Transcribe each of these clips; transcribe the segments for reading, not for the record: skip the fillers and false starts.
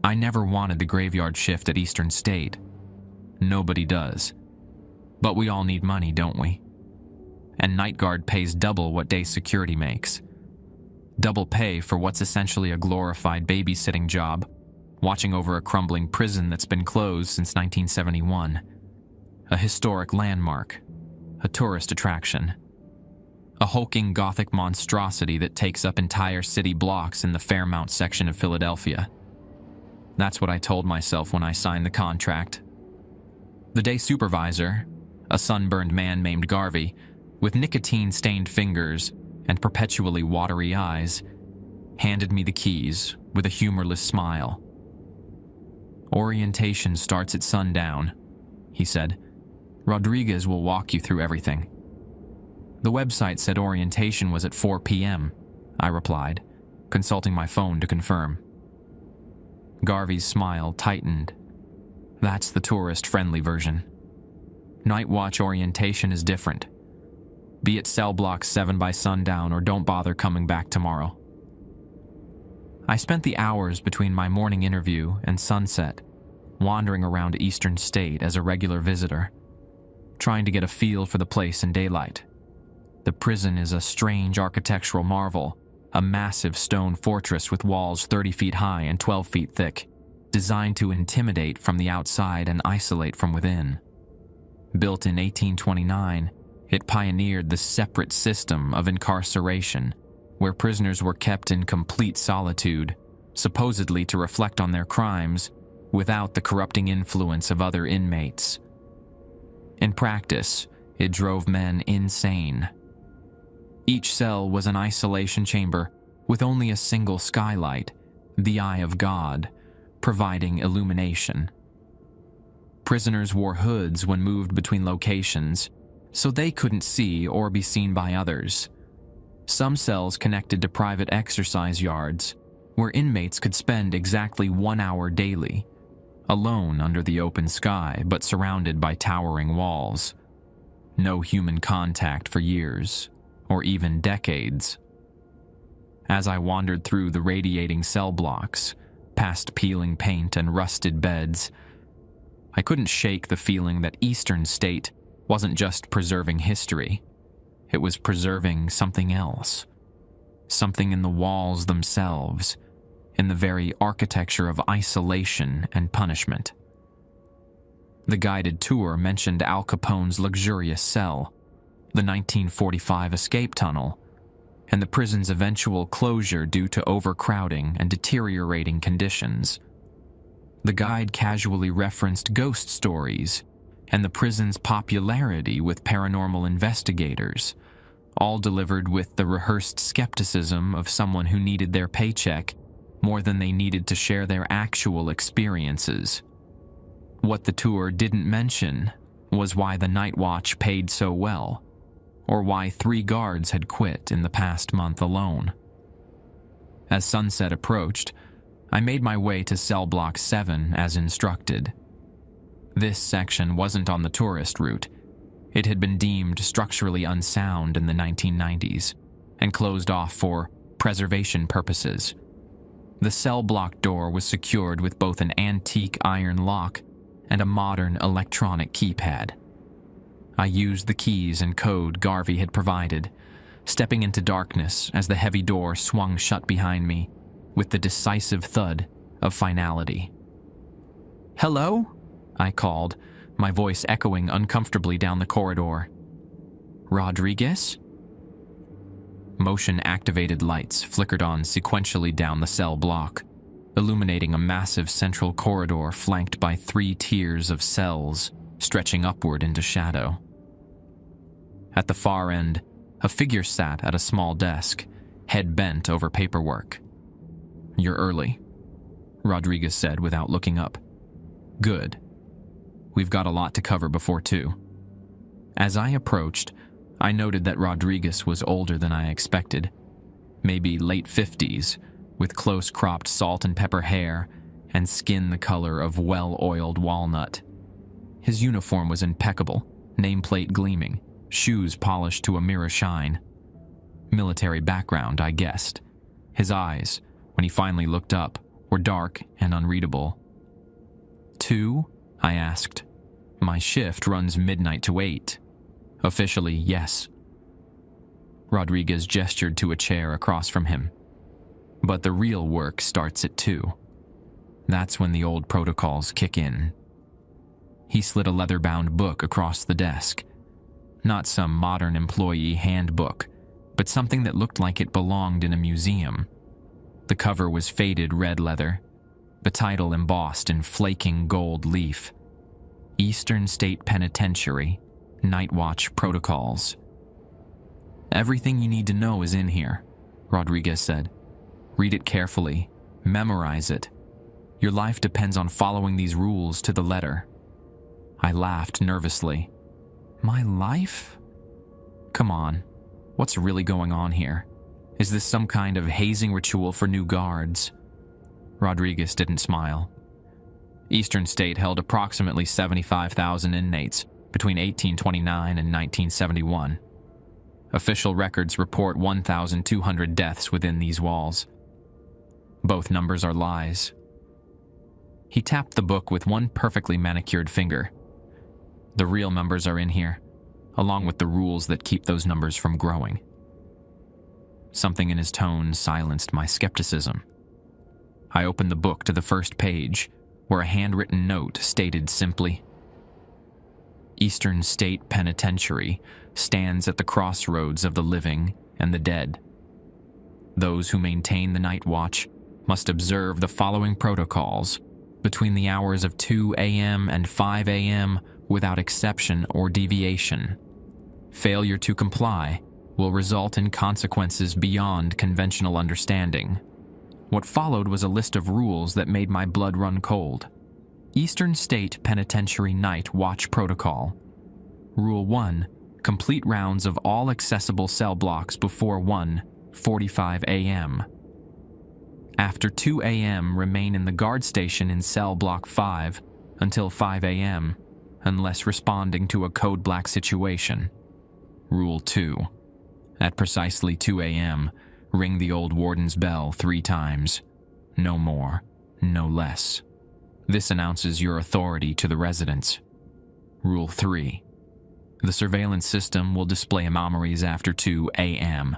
I never wanted the graveyard shift at Eastern State. Nobody does. But we all need money, don't we? And night guard pays double what day security makes. Double pay for what's essentially a glorified babysitting job, watching over a crumbling prison that's been closed since 1971. A historic landmark, a tourist attraction. A hulking Gothic monstrosity that takes up entire city blocks in the Fairmount section of Philadelphia. That's what I told myself when I signed the contract. The day supervisor, a sunburned man named Garvey, with nicotine-stained fingers and perpetually watery eyes, handed me the keys with a humorless smile. "Orientation starts at sundown," he said. "Rodriguez will walk you through everything." "The website said orientation was at 4 p.m., I replied, consulting my phone to confirm. Garvey's smile tightened. "That's the tourist-friendly version. Night watch orientation is different. Be at cell block 7 by sundown or don't bother coming back tomorrow." I spent the hours between my morning interview and sunset, wandering around Eastern State as a regular visitor, trying to get a feel for the place in daylight. The prison is a strange architectural marvel, a massive stone fortress with walls 30 feet high and 12 feet thick, designed to intimidate from the outside and isolate from within. Built in 1829, it pioneered the separate system of incarceration, where prisoners were kept in complete solitude, supposedly to reflect on their crimes, without the corrupting influence of other inmates. In practice, it drove men insane. Each cell was an isolation chamber with only a single skylight, the Eye of God, providing illumination. Prisoners wore hoods when moved between locations, so they couldn't see or be seen by others. Some cells connected to private exercise yards, where inmates could spend exactly 1 hour daily, alone under the open sky but surrounded by towering walls. No human contact for years, or even decades. As I wandered through the radiating cell blocks, past peeling paint and rusted beds, I couldn't shake the feeling that Eastern State wasn't just preserving history. It was preserving something else. Something in the walls themselves, in the very architecture of isolation and punishment. The guided tour mentioned Al Capone's luxurious cell, the 1945 escape tunnel, and the prison's eventual closure due to overcrowding and deteriorating conditions. The guide casually referenced ghost stories and the prison's popularity with paranormal investigators, all delivered with the rehearsed skepticism of someone who needed their paycheck more than they needed to share their actual experiences. What the tour didn't mention was why the night watch paid so well, or why 3 guards had quit in the past month alone. As sunset approached, I made my way to cell block 7 as instructed. This section wasn't on the tourist route. It had been deemed structurally unsound in the 1990s and closed off for preservation purposes. The cell block door was secured with both an antique iron lock and a modern electronic keypad. I used the keys and code Garvey had provided, stepping into darkness as the heavy door swung shut behind me with the decisive thud of finality. "Hello?" I called, my voice echoing uncomfortably down the corridor. "Rodriguez?" Motion-activated lights flickered on sequentially down the cell block, illuminating a massive central corridor flanked by 3 tiers of cells stretching upward into shadow. At the far end, a figure sat at a small desk, head bent over paperwork. "You're early," Rodriguez said without looking up. "Good. We've got a lot to cover before 2. As I approached, I noted that Rodriguez was older than I expected, maybe late 50s, with close-cropped salt and pepper hair and skin the color of well-oiled walnut. His uniform was impeccable, nameplate gleaming, shoes polished to a mirror shine. Military background, I guessed. His eyes, when he finally looked up, were dark and unreadable. 2? I asked. My shift runs midnight to 8. Officially, yes. Rodriguez gestured to a chair across from him. But the real work starts at 2. That's when the old protocols kick in. He slid a leather-bound book across the desk. Not some modern employee handbook, but something that looked like it belonged in a museum. The cover was faded red leather, the title embossed in flaking gold leaf. Eastern State Penitentiary, Night Watch Protocols. Everything you need to know is in here, Rodriguez said. Read it carefully, memorize it. Your life depends on following these rules to the letter. I laughed nervously. My life? Come on, what's really going on here? Is this some kind of hazing ritual for new guards? Rodriguez didn't smile. Eastern State held approximately 75,000 inmates between 1829 and 1971. Official records report 1,200 deaths within these walls. Both numbers are lies. He tapped the book with one perfectly manicured finger. The real numbers are in here, along with the rules that keep those numbers from growing. Something in his tone silenced my skepticism. I opened the book to the first page, where a handwritten note stated simply, Eastern State Penitentiary stands at the crossroads of the living and the dead. Those who maintain the night watch must observe the following protocols between the hours of 2 a.m. and 5 a.m. without exception or deviation. Failure to comply will result in consequences beyond conventional understanding. What followed was a list of rules that made my blood run cold. Eastern State Penitentiary Night Watch Protocol. Rule 1. Complete rounds of all accessible cell blocks before 1:45 a.m. After 2 a.m., remain in the guard station in cell block 5 until 5 a.m., unless responding to a code black situation. Rule 2. At precisely 2 a.m., ring the old warden's bell 3 times. No more, no less. This announces your authority to the residents. Rule 3. The surveillance system will display anomalies after 2 a.m.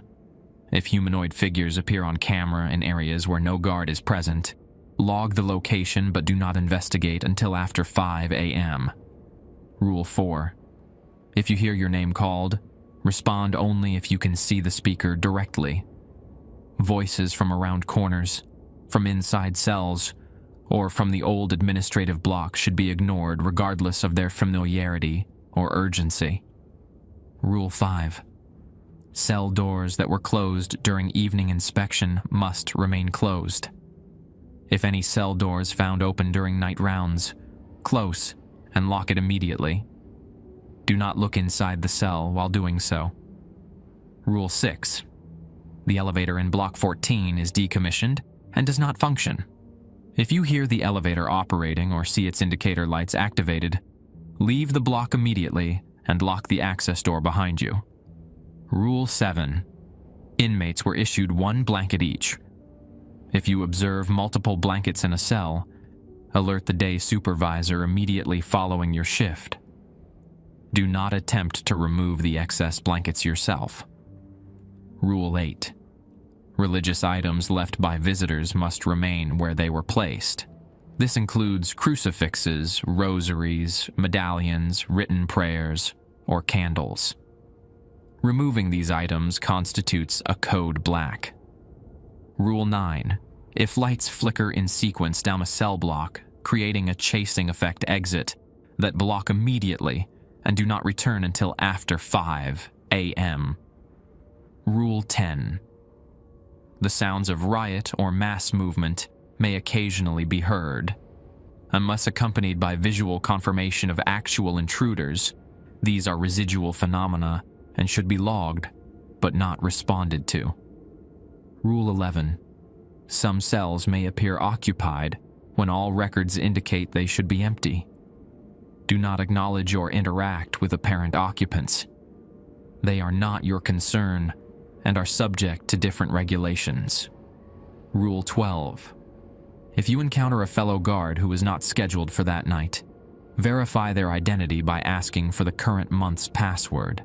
If humanoid figures appear on camera in areas where no guard is present, log the location but do not investigate until after 5 a.m. Rule 4. If you hear your name called, respond only if you can see the speaker directly. Voices from around corners, from inside cells, or from the old administrative block should be ignored regardless of their familiarity or urgency. Rule 5. Cell doors that were closed during evening inspection must remain closed. If any cell doors found open during night rounds, close and lock it immediately. Do not look inside the cell while doing so. Rule 6. The elevator in Block 14 is decommissioned and does not function. If you hear the elevator operating or see its indicator lights activated, leave the block immediately and lock the access door behind you. Rule 7. Inmates were issued 1 blanket each. If you observe multiple blankets in a cell, alert the day supervisor immediately following your shift. Do not attempt to remove the excess blankets yourself. Rule 8. Religious items left by visitors must remain where they were placed. This includes crucifixes, rosaries, medallions, written prayers, or candles. Removing these items constitutes a code black. Rule 9. If lights flicker in sequence down a cell block, creating a chasing effect exit, that block immediately and do not return until after 5 a.m. Rule 10. The sounds of riot or mass movement may occasionally be heard. Unless accompanied by visual confirmation of actual intruders, these are residual phenomena and should be logged, but not responded to. Rule 11. Some cells may appear occupied when all records indicate they should be empty. Do not acknowledge or interact with apparent occupants. They are not your concern and are subject to different regulations. Rule 12. If you encounter a fellow guard who is not scheduled for that night, verify their identity by asking for the current month's password.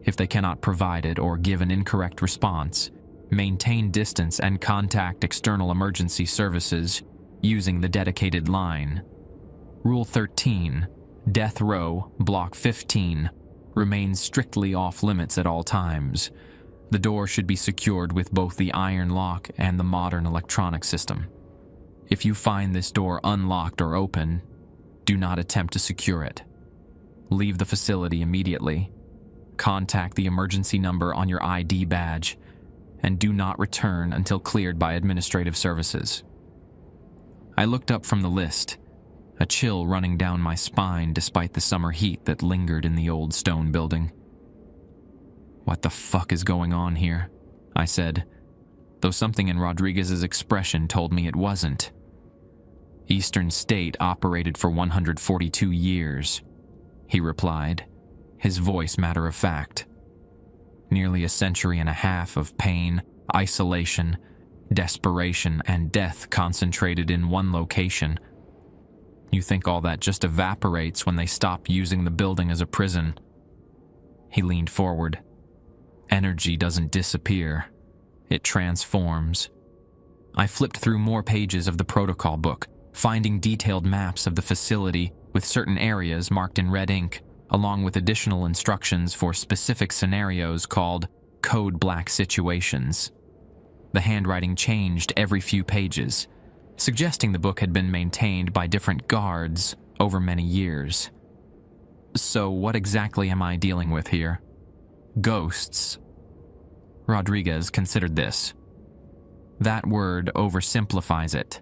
If they cannot provide it or give an incorrect response, maintain distance and contact external emergency services using the dedicated line. Rule 13, Death Row, Block 15, remains strictly off limits at all times. The door should be secured with both the iron lock and the modern electronic system. If you find this door unlocked or open, do not attempt to secure it. Leave the facility immediately. Contact the emergency number on your ID badge, and do not return until cleared by administrative services. I looked up from the list, a chill running down my spine despite the summer heat that lingered in the old stone building. "What the fuck is going on here?" I said, though something in Rodriguez's expression told me it wasn't. "Eastern State operated for 142 years, he replied, his voice matter of fact. Nearly a century and a half of pain, isolation, desperation, and death concentrated in one location. You think all that just evaporates when they stop using the building as a prison?" He leaned forward. "Energy doesn't disappear. It transforms." I flipped through more pages of the protocol book, finding detailed maps of the facility with certain areas marked in red ink, along with additional instructions for specific scenarios called Code Black situations. The handwriting changed every few pages, suggesting the book had been maintained by different guards over many years. So what exactly am I dealing with here? Ghosts. Rodriguez considered this. That word oversimplifies it.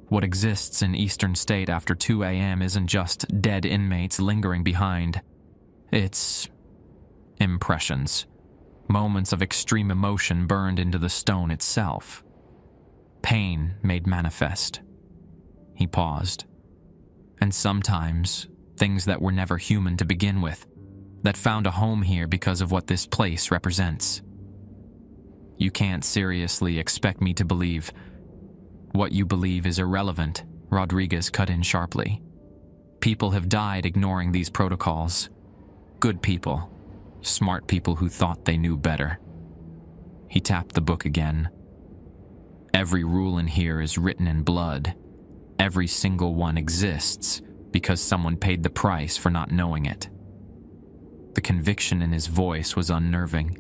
What exists in Eastern State after 2 a.m. isn't just dead inmates lingering behind. It's impressions. Moments of extreme emotion burned into the stone itself. Pain made manifest. He paused. And sometimes, things that were never human to begin with, that found a home here because of what this place represents. You can't seriously expect me to believe. What you believe is irrelevant, Rodriguez cut in sharply. People have died ignoring these protocols. Good people. Smart people who thought they knew better. He tapped the book again. Every rule in here is written in blood. Every single one exists because someone paid the price for not knowing it. The conviction in his voice was unnerving.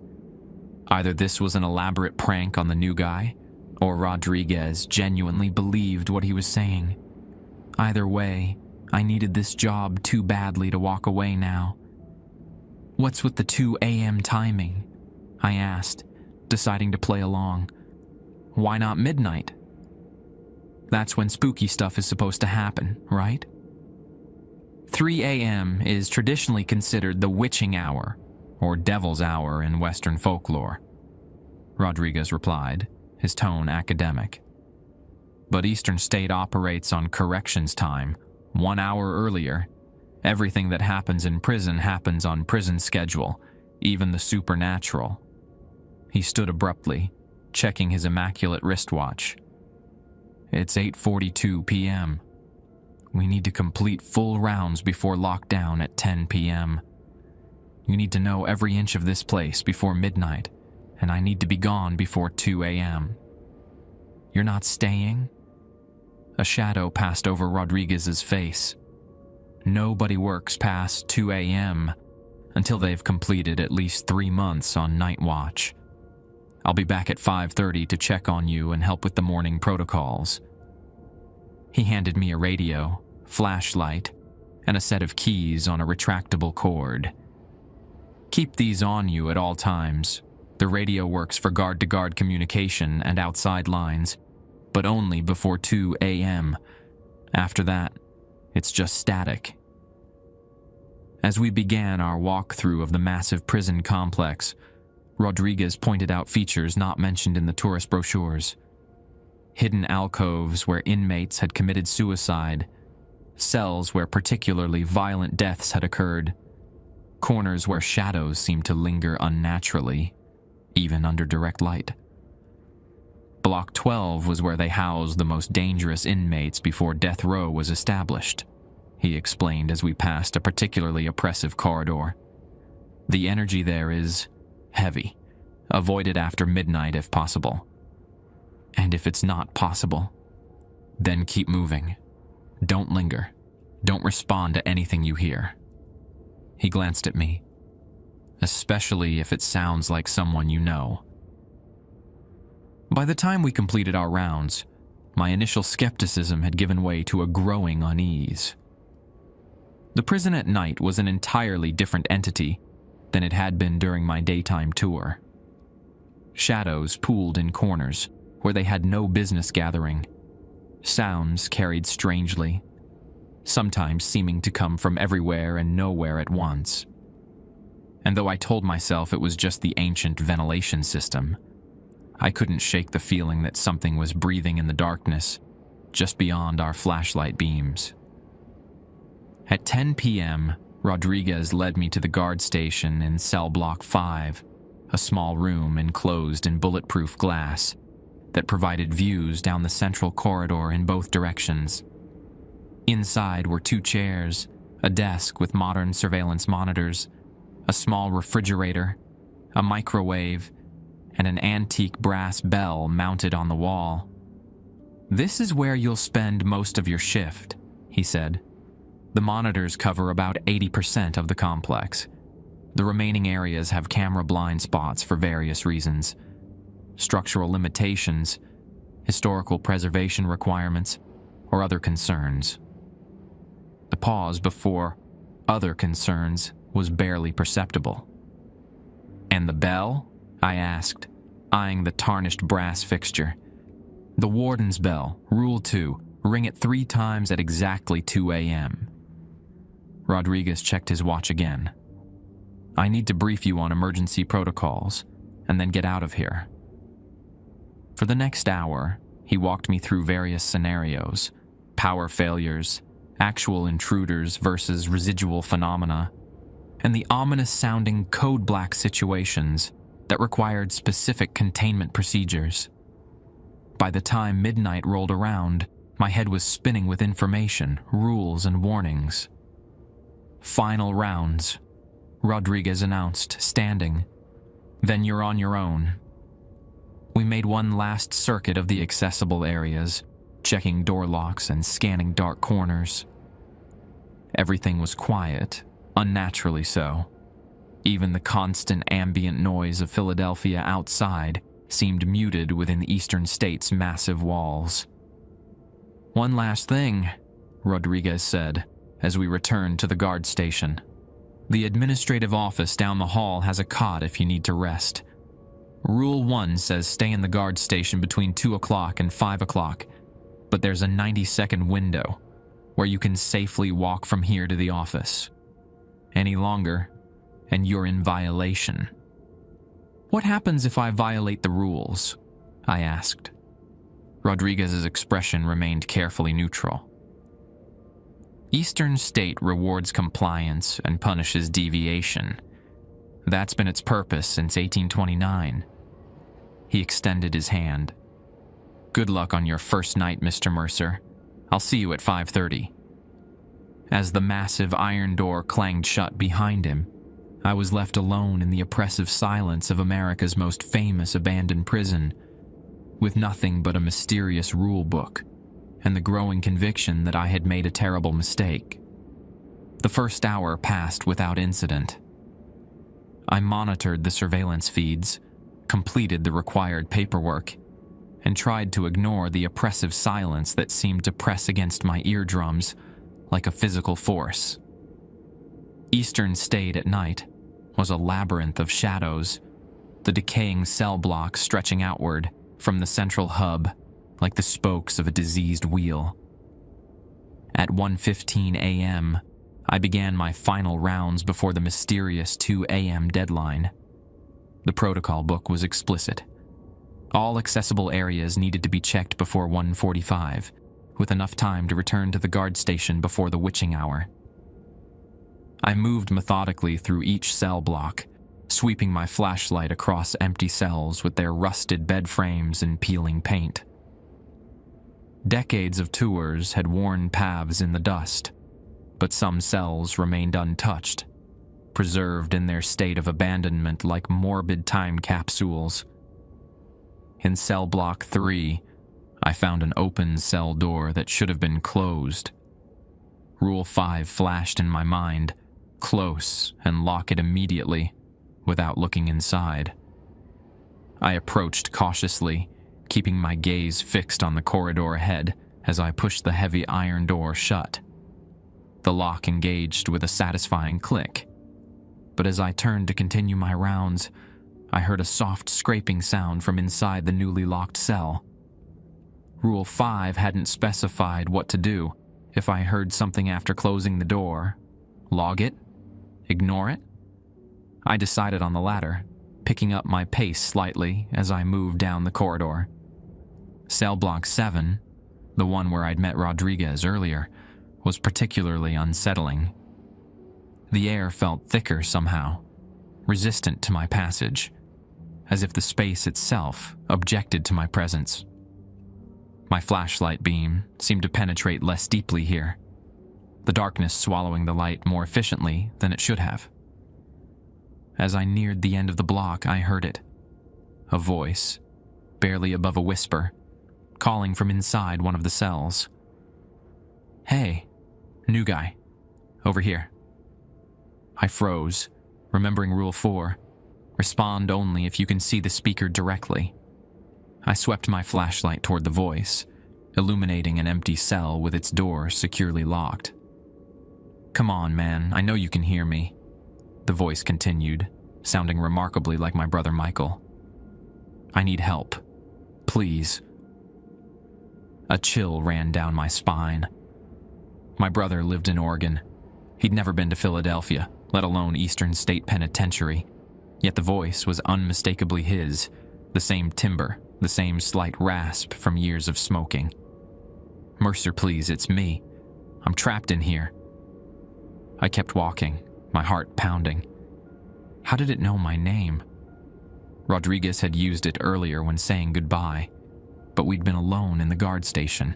Either this was an elaborate prank on the new guy, or Rodriguez genuinely believed what he was saying. Either way, I needed this job too badly to walk away now. "What's with the 2 a.m. timing?" I asked, deciding to play along. "Why not midnight? That's when spooky stuff is supposed to happen, right?" 3 a.m. is traditionally considered the witching hour, or devil's hour in Western folklore, Rodriguez replied, his tone academic. But Eastern State operates on corrections time, 1 hour earlier. Everything that happens in prison happens on prison schedule, even the supernatural. He stood abruptly, checking his immaculate wristwatch. "It's 8:42 p.m. We need to complete full rounds before lockdown at 10 p.m. You need to know every inch of this place before midnight, and I need to be gone before 2 a.m. You're not staying?" A shadow passed over Rodriguez's face. Nobody works past 2 a.m. until they've completed at least 3 months on night watch. I'll be back at 5:30 to check on you and help with the morning protocols. He handed me a radio, flashlight, and a set of keys on a retractable cord. "Keep these on you at all times. The radio works for guard-to-guard communication and outside lines, but only before 2 a.m. After that, it's just static." As we began our walkthrough of the massive prison complex, Rodriguez pointed out features not mentioned in the tourist brochures. Hidden alcoves where inmates had committed suicide, cells where particularly violent deaths had occurred, corners where shadows seemed to linger unnaturally, even under direct light. Block 12 was where they housed the most dangerous inmates before death row was established, he explained as we passed a particularly oppressive corridor. The energy there is heavy. Avoid it after midnight if possible. And if it's not possible, then keep moving. Don't linger. Don't respond to anything you hear. He glanced at me, especially if it sounds like someone you know. By the time we completed our rounds, my initial skepticism had given way to a growing unease. The prison at night was an entirely different entity than it had been during my daytime tour. Shadows pooled in corners where they had no business gathering. Sounds carried strangely, sometimes seeming to come from everywhere and nowhere at once. And though I told myself it was just the ancient ventilation system, I couldn't shake the feeling that something was breathing in the darkness just beyond our flashlight beams. At 10 p.m., Rodriguez led me to the guard station in cell block 5, a small room enclosed in bulletproof glass that provided views down the central corridor in both directions. Inside were 2 chairs, a desk with modern surveillance monitors, a small refrigerator, a microwave, and an antique brass bell mounted on the wall. "This is where you'll spend most of your shift," he said. "The monitors cover about 80% of the complex. The remaining areas have camera blind spots for various reasons. Structural limitations, historical preservation requirements, or other concerns." The pause before "other concerns" was barely perceptible. "And the bell?" I asked, eyeing the tarnished brass fixture. "The warden's bell, Rule 2, ring it 3 times at exactly 2 a.m. Rodriguez checked his watch again. "I need to brief you on emergency protocols, and then get out of here." For the next hour, he walked me through various scenarios: power failures, actual intruders versus residual phenomena, and the ominous-sounding code black situations that required specific containment procedures. By the time midnight rolled around, my head was spinning with information, rules, and warnings. "Final rounds," Rodriguez announced, standing. "Then you're on your own." We made one last circuit of the accessible areas, checking door locks and scanning dark corners. Everything was quiet, unnaturally so. Even the constant ambient noise of Philadelphia outside seemed muted within the eastern state's massive walls. "One last thing," Rodriguez said, as we returned to the guard station. "The administrative office down the hall has a cot if you need to rest. Rule 1 says stay in the guard station between 2 o'clock and 5 o'clock, but there's a 90-second window where you can safely walk from here to the office. Any longer, and you're in violation." "What happens if I violate the rules?" I asked. Rodriguez's expression remained carefully neutral. "Eastern State rewards compliance and punishes deviation. That's been its purpose since 1829. He extended his hand. "Good luck on your first night, Mr. Mercer. I'll see you at 5:30. As the massive iron door clanged shut behind him, I was left alone in the oppressive silence of America's most famous abandoned prison, with nothing but a mysterious rule book and the growing conviction that I had made a terrible mistake. The first hour passed without incident. I monitored the surveillance feeds, completed the required paperwork, and tried to ignore the oppressive silence that seemed to press against my eardrums like a physical force. Eastern State at night was a labyrinth of shadows, the decaying cell blocks stretching outward from the central hub like the spokes of a diseased wheel. At 1:15 a.m., I began my final rounds before the mysterious 2 a.m. deadline. The protocol book was explicit. All accessible areas needed to be checked before 1:45, with enough time to return to the guard station before the witching hour. I moved methodically through each cell block, sweeping my flashlight across empty cells with their rusted bed frames and peeling paint. Decades of tours had worn paths in the dust, but some cells remained untouched, preserved in their state of abandonment like morbid time capsules. In cell block 3, I found an open cell door that should have been closed. Rule 5 flashed in my mind: close and lock it immediately, without looking inside. I approached cautiously, keeping my gaze fixed on the corridor ahead as I pushed the heavy iron door shut. The lock engaged with a satisfying click, but as I turned to continue my rounds, I heard a soft scraping sound from inside the newly locked cell. Rule 5 hadn't specified what to do if I heard something after closing the door. Log it? Ignore it? I decided on the latter, picking up my pace slightly as I moved down the corridor. Cell block 7, the one where I'd met Rodriguez earlier, was particularly unsettling. The air felt thicker somehow, resistant to my passage, as if the space itself objected to my presence. My flashlight beam seemed to penetrate less deeply here, the darkness swallowing the light more efficiently than it should have. As I neared the end of the block, I heard it. A voice, barely above a whisper, calling from inside one of the cells. "Hey, new guy, over here." I froze, remembering Rule 4, respond only if you can see the speaker directly. I swept my flashlight toward the voice, illuminating an empty cell with its door securely locked. "Come on, man, I know you can hear me," the voice continued, sounding remarkably like my brother Michael. "I need help. Please." A chill ran down my spine. My brother lived in Oregon. He'd never been to Philadelphia, let alone Eastern State Penitentiary, yet the voice was unmistakably his, the same timbre, the same slight rasp from years of smoking. "Mercer, please, it's me. I'm trapped in here." I kept walking, my heart pounding. How did it know my name? Rodriguez had used it earlier when saying goodbye, but we'd been alone in the guard station.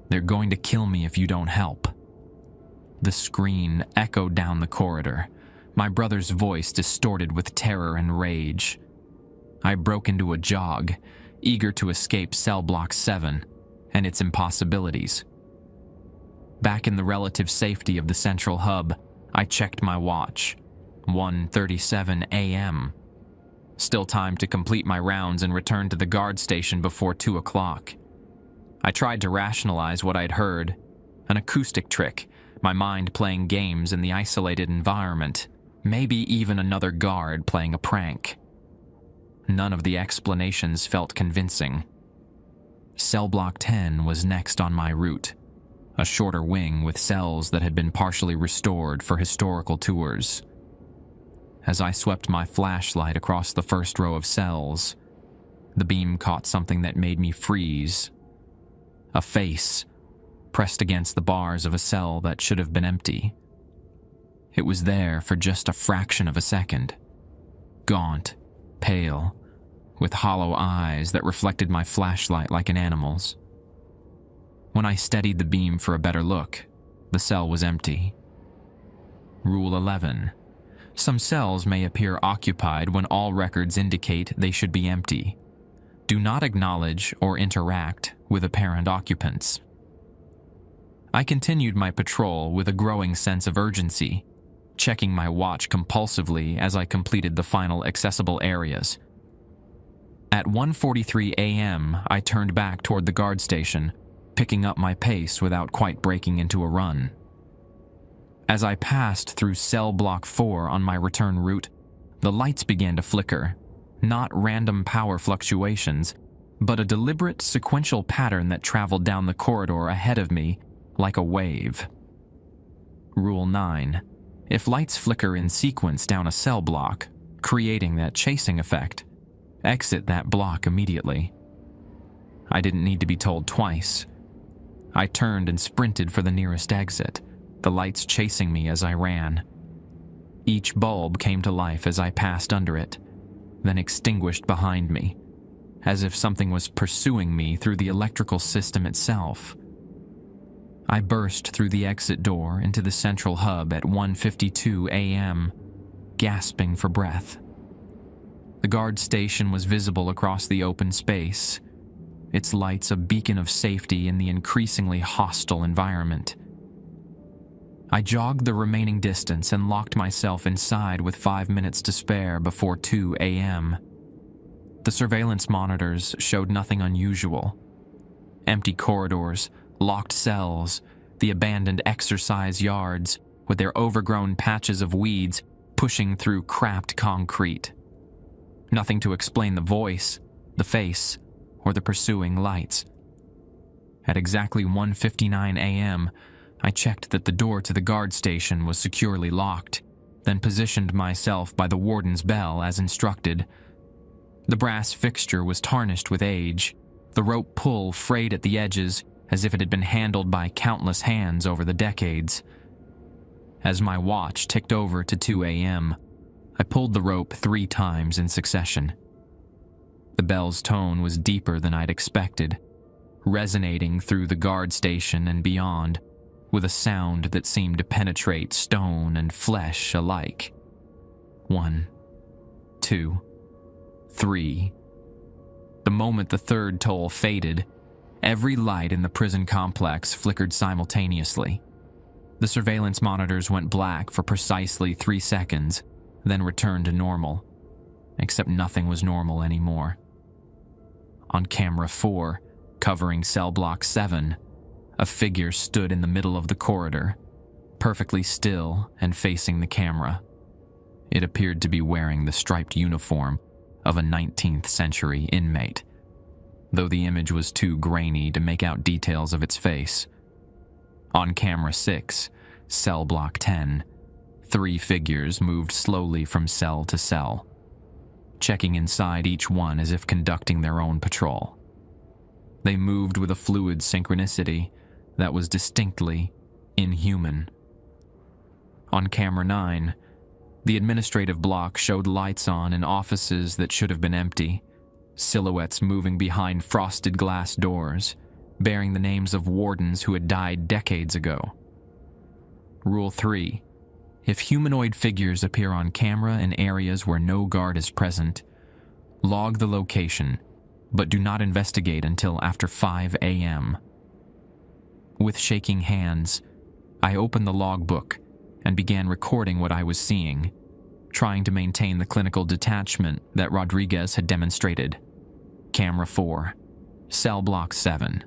"They're going to kill me if you don't help." The scream echoed down the corridor, my brother's voice distorted with terror and rage. I broke into a jog, eager to escape cell block 7 and its impossibilities. Back in the relative safety of the central hub, I checked my watch. 1:37 a.m. Still time to complete my rounds and return to the guard station before 2 o'clock. I tried to rationalize what I'd heard, an acoustic trick, my mind playing games in the isolated environment, maybe even another guard playing a prank. None of the explanations felt convincing. Cell block 10 was next on my route, a shorter wing with cells that had been partially restored for historical tours. As I swept my flashlight across the first row of cells, the beam caught something that made me freeze. A face, pressed against the bars of a cell that should have been empty. It was there for just a fraction of a second. Gaunt, pale, with hollow eyes that reflected my flashlight like an animal's. When I steadied the beam for a better look, the cell was empty. Rule 11. Some cells may appear occupied when all records indicate they should be empty. Do not acknowledge or interact with apparent occupants. I continued my patrol with a growing sense of urgency, checking my watch compulsively as I completed the final accessible areas. At 1:43 a.m., I turned back toward the guard station, picking up my pace without quite breaking into a run. As I passed through cell block 4 on my return route, the lights began to flicker, not random power fluctuations, but a deliberate sequential pattern that traveled down the corridor ahead of me like a wave. Rule 9. If lights flicker in sequence down a cell block, creating that chasing effect, exit that block immediately. I didn't need to be told twice. I turned and sprinted for the nearest exit, the lights chasing me as I ran. Each bulb came to life as I passed under it, then extinguished behind me, as if something was pursuing me through the electrical system itself. I burst through the exit door into the central hub at 1:52 a.m., gasping for breath. The guard station was visible across the open space, its lights a beacon of safety in the increasingly hostile environment. I jogged the remaining distance and locked myself inside with 5 minutes to spare before 2 a.m. The surveillance monitors showed nothing unusual. Empty corridors, locked cells, the abandoned exercise yards with their overgrown patches of weeds pushing through cracked concrete. Nothing to explain the voice, the face, or the pursuing lights. At exactly 1:59 a.m., I checked that the door to the guard station was securely locked, then positioned myself by the warden's bell as instructed. The brass fixture was tarnished with age, the rope pull frayed at the edges as if it had been handled by countless hands over the decades. As my watch ticked over to 2 a.m., I pulled the rope 3 times in succession. The bell's tone was deeper than I'd expected, resonating through the guard station and beyond, with a sound that seemed to penetrate stone and flesh alike. 1, 2, 3. The moment the third toll faded, every light in the prison complex flickered simultaneously. The surveillance monitors went black for precisely 3 seconds, then returned to normal, except nothing was normal anymore. On camera 4, covering cell block 7, a figure stood in the middle of the corridor, perfectly still and facing the camera. It appeared to be wearing the striped uniform of a 19th century inmate, though the image was too grainy to make out details of its face. On camera 6, cell block 10, 3 figures moved slowly from cell to cell, checking inside each one as if conducting their own patrol. They moved with a fluid synchronicity that was distinctly inhuman. On camera 9, the administrative block showed lights on in offices that should have been empty, silhouettes moving behind frosted glass doors, bearing the names of wardens who had died decades ago. Rule 3. If humanoid figures appear on camera in areas where no guard is present, log the location, but do not investigate until after 5 a.m. With shaking hands, I opened the logbook and began recording what I was seeing, trying to maintain the clinical detachment that Rodriguez had demonstrated. Camera 4, cell block 7,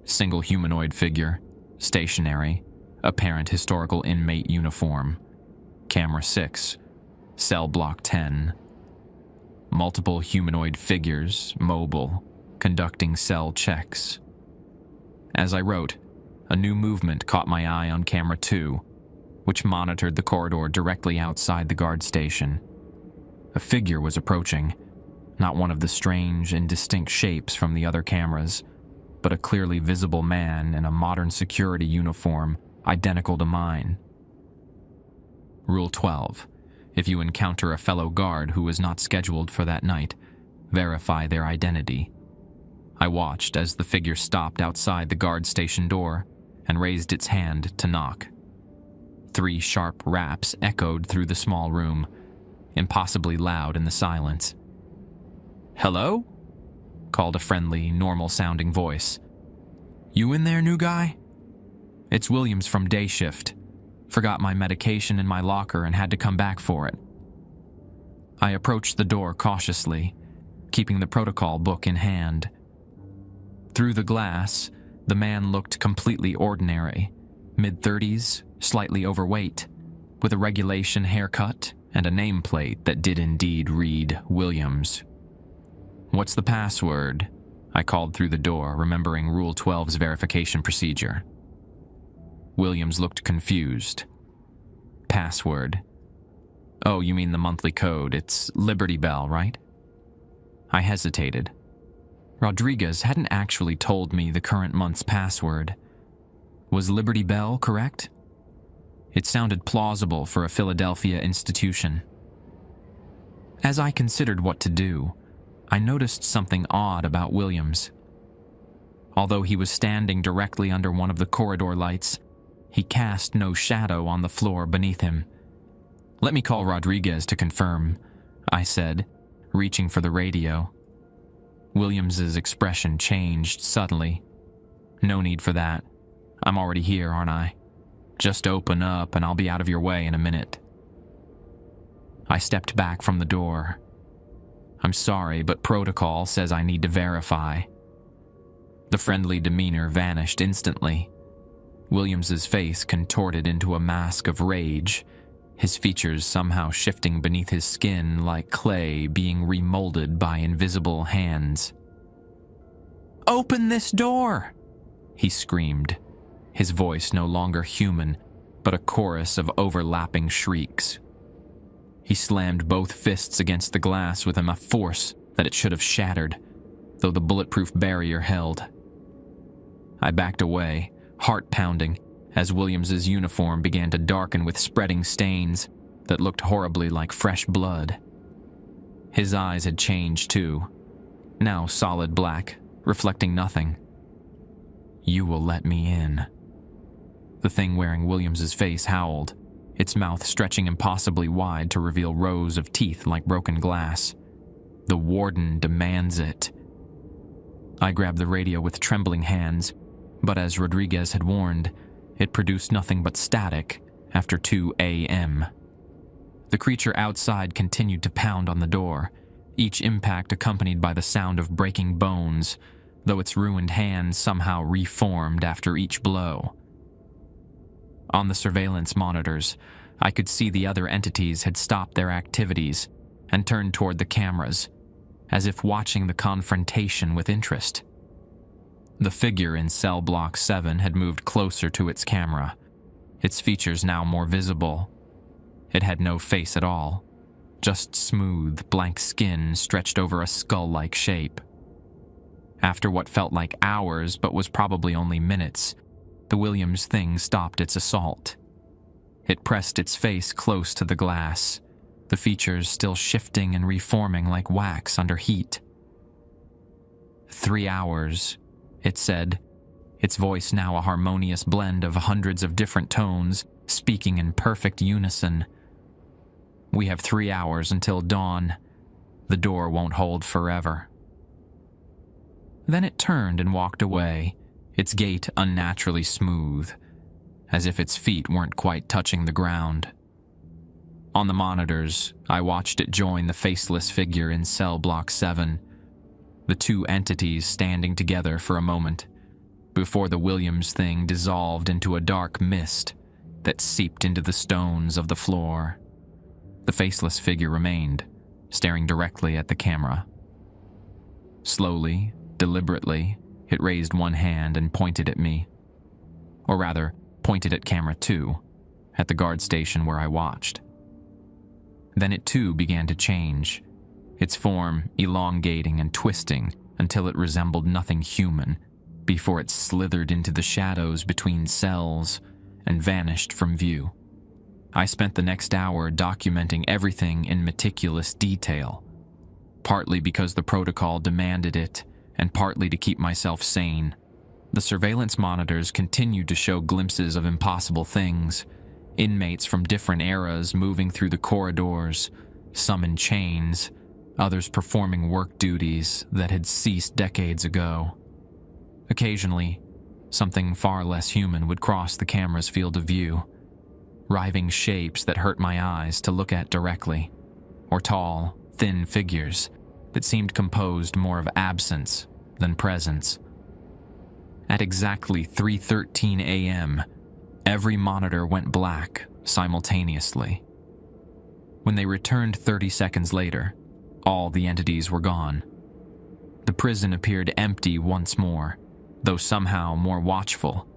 single humanoid figure, stationary, apparent historical inmate uniform. Camera 6, cell block 10, multiple humanoid figures, mobile, conducting cell checks. As I wrote, a new movement caught my eye on camera 2, which monitored the corridor directly outside the guard station. A figure was approaching, not one of the strange, indistinct shapes from the other cameras, but a clearly visible man in a modern security uniform identical to mine. Rule 12. If you encounter a fellow guard who is not scheduled for that night, verify their identity. I watched as the figure stopped outside the guard station door and raised its hand to knock. 3 sharp raps echoed through the small room, impossibly loud in the silence. "Hello?" called a friendly, normal-sounding voice. "You in there, new guy?" "It's Williams from day shift. Forgot my medication in my locker and had to come back for it." I approached the door cautiously, keeping the protocol book in hand. Through the glass, the man looked completely ordinary, mid-30s, slightly overweight, with a regulation haircut and a nameplate that did indeed read Williams. "What's the password?" I called through the door, remembering Rule 12's verification procedure. Williams looked confused. "Password? Oh, you mean the monthly code. It's Liberty Bell, right?" I hesitated. Rodriguez hadn't actually told me the current month's password. Was Liberty Bell correct? It sounded plausible for a Philadelphia institution. As I considered what to do, I noticed something odd about Williams. Although he was standing directly under one of the corridor lights, he cast no shadow on the floor beneath him. "Let me call Rodriguez to confirm," I said, reaching for the radio. Williams's expression changed suddenly. "No need for that. I'm already here, aren't I? Just open up and I'll be out of your way in a minute." I stepped back from the door. "I'm sorry, but protocol says I need to verify." The friendly demeanor vanished instantly. Williams's face contorted into a mask of rage, his features somehow shifting beneath his skin like clay being remolded by invisible hands. "Open this door!" he screamed, his voice no longer human, but a chorus of overlapping shrieks. He slammed both fists against the glass with enough force that it should have shattered, though the bulletproof barrier held. I backed away, heart pounding, as Williams's uniform began to darken with spreading stains that looked horribly like fresh blood. His eyes had changed too, now solid black, reflecting nothing. "You will let me in." The thing wearing Williams's face howled, its mouth stretching impossibly wide to reveal rows of teeth like broken glass. "The warden demands it." I grabbed the radio with trembling hands, but as Rodriguez had warned, it produced nothing but static after 2 a.m. The creature outside continued to pound on the door, each impact accompanied by the sound of breaking bones, though its ruined hands somehow reformed after each blow. On the surveillance monitors, I could see the other entities had stopped their activities and turned toward the cameras, as if watching the confrontation with interest. The figure in cell block 7 had moved closer to its camera, its features now more visible. It had no face at all, just smooth, blank skin stretched over a skull-like shape. After what felt like hours but was probably only minutes, the Williams thing stopped its assault. It pressed its face close to the glass, the features still shifting and reforming like wax under heat. 3 hours, it said, its voice now a harmonious blend of hundreds of different tones, speaking in perfect unison. "We have 3 hours until dawn. The door won't hold forever." Then it turned and walked away, its gait unnaturally smooth, as if its feet weren't quite touching the ground. On the monitors, I watched it join the faceless figure in cell block 7, the two entities standing together for a moment, before the Williams thing dissolved into a dark mist that seeped into the stones of the floor. The faceless figure remained, staring directly at the camera. Slowly, deliberately, it raised one hand and pointed at me. Or rather, pointed at camera 2, at the guard station where I watched. Then it too began to change, its form elongating and twisting until it resembled nothing human, before it slithered into the shadows between cells and vanished from view. I spent the next hour documenting everything in meticulous detail, partly because the protocol demanded it, and partly to keep myself sane. The surveillance monitors continued to show glimpses of impossible things, inmates from different eras moving through the corridors, some in chains, others performing work duties that had ceased decades ago. Occasionally, something far less human would cross the camera's field of view, writhing shapes that hurt my eyes to look at directly, or tall, thin figures that seemed composed more of absence than presence. At exactly 3:13 a.m., every monitor went black simultaneously. When they returned 30 seconds later, all the entities were gone. The prison appeared empty once more, though somehow more watchful,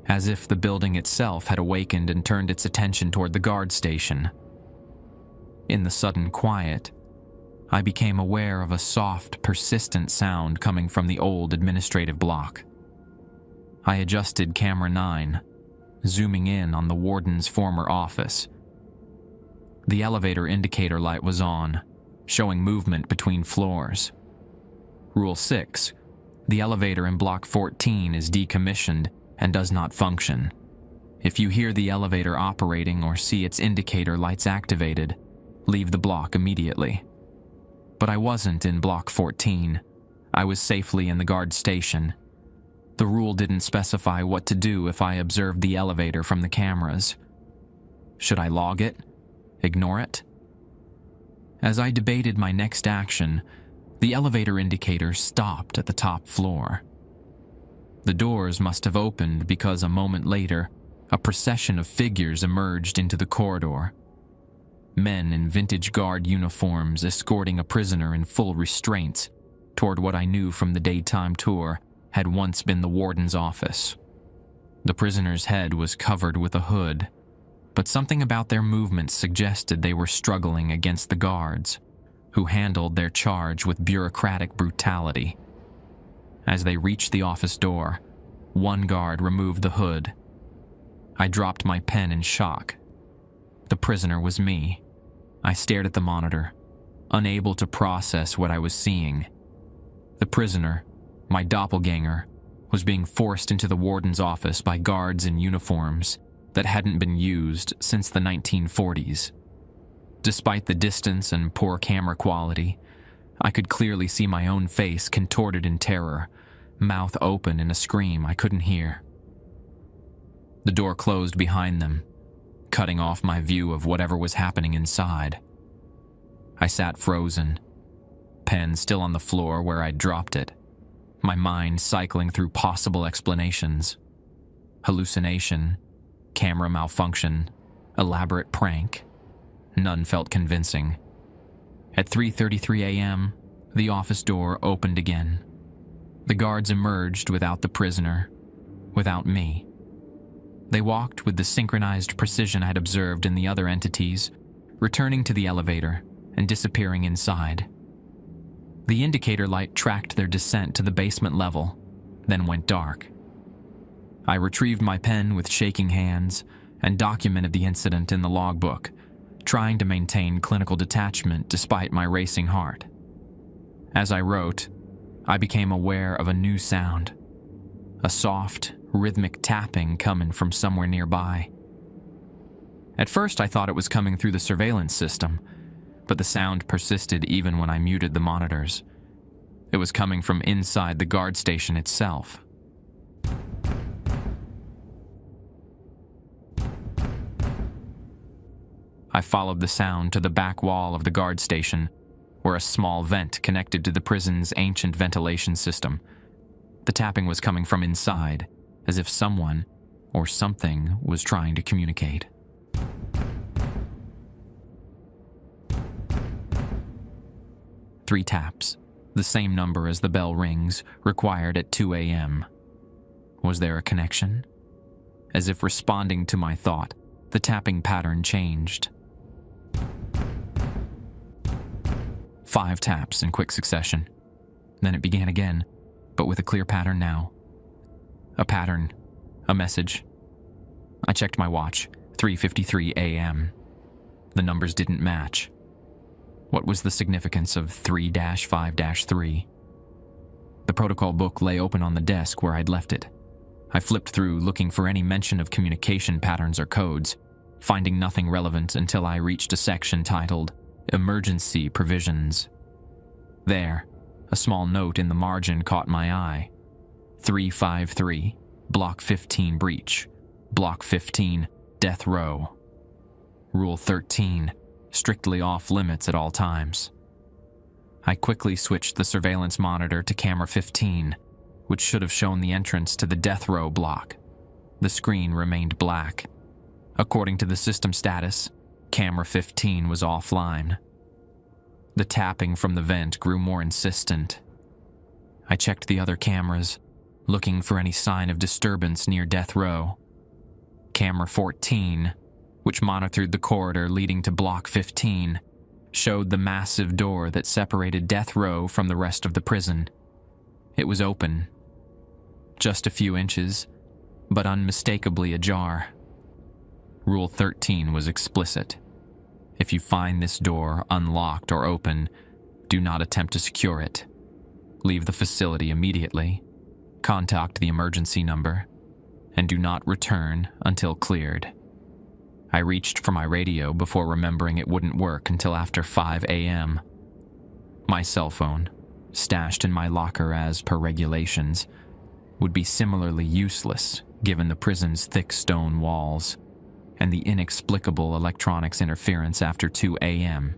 as if the building itself had awakened and turned its attention toward the guard station. In the sudden quiet, I became aware of a soft, persistent sound coming from the old administrative block. I adjusted camera 9, zooming in on the warden's former office. The elevator indicator light was on, showing movement between floors. Rule 6. The elevator in Block 14 is decommissioned and does not function. If you hear the elevator operating or see its indicator lights activated, leave the block immediately. But I wasn't in Block 14. I was safely in the guard station. The rule didn't specify what to do if I observed the elevator from the cameras. Should I log it? Ignore it? As I debated my next action, the elevator indicator stopped at the top floor. The doors must have opened because a moment later, a procession of figures emerged into the corridor. Men in vintage guard uniforms escorting a prisoner in full restraints toward what I knew from the daytime tour had once been the warden's office. The prisoner's head was covered with a hood, but something about their movements suggested they were struggling against the guards, who handled their charge with bureaucratic brutality. As they reached the office door, one guard removed the hood. I dropped my pen in shock. The prisoner was me. I stared at the monitor, unable to process what I was seeing. The prisoner, my doppelganger, was being forced into the warden's office by guards in uniforms that hadn't been used since the 1940s. Despite the distance and poor camera quality, I could clearly see my own face contorted in terror, mouth open in a scream I couldn't hear. The door closed behind them, cutting off my view of whatever was happening inside. I sat frozen, pen still on the floor where I'd dropped it, my mind cycling through possible explanations. Hallucination, camera malfunction, elaborate prank. None felt convincing. At 3:33 a.m., the office door opened again. The guards emerged without the prisoner, without me. They walked with the synchronized precision I'd observed in the other entities, returning to the elevator and disappearing inside. The indicator light tracked their descent to the basement level, then went dark. I retrieved my pen with shaking hands and documented the incident in the logbook, trying to maintain clinical detachment despite my racing heart. As I wrote, I became aware of a new sound, a soft, rhythmic tapping coming from somewhere nearby. At first I thought it was coming through the surveillance system, but the sound persisted even when I muted the monitors. It was coming from inside the guard station itself. I followed the sound to the back wall of the guard station, where a small vent connected to the prison's ancient ventilation system. The tapping was coming from inside, as if someone or something was trying to communicate. Three taps, the same number as the bell rings, required at 2 a.m. Was there a connection? As if responding to my thought, the tapping pattern changed. 5 taps in quick succession. Then it began again, but with a clear pattern now. A pattern, a message. I checked my watch, 3:53 a.m. The numbers didn't match. What was the significance of 3-5-3? The protocol book lay open on the desk where I'd left it. I flipped through looking for any mention of communication patterns or codes, finding nothing relevant until I reached a section titled Emergency Provisions. There, a small note in the margin caught my eye. 353, Block 15 breach. Block 15, death row. Rule 13, strictly off limits at all times. I quickly switched the surveillance monitor to camera 15, which should have shown the entrance to the death row block. The screen remained black. According to the system status, camera 15 was offline. The tapping from the vent grew more insistent. I checked the other cameras, looking for any sign of disturbance near death row. Camera 14, which monitored the corridor leading to Block 15, showed the massive door that separated death row from the rest of the prison. It was open. Just a few inches, but unmistakably ajar. Rule 13 was explicit. If you find this door unlocked or open, do not attempt to secure it. Leave the facility immediately, contact the emergency number, and do not return until cleared. I reached for my radio before remembering it wouldn't work until after 5 a.m. My cell phone, stashed in my locker as per regulations, would be similarly useless given the prison's thick stone walls and the inexplicable electronics interference after 2 a.m.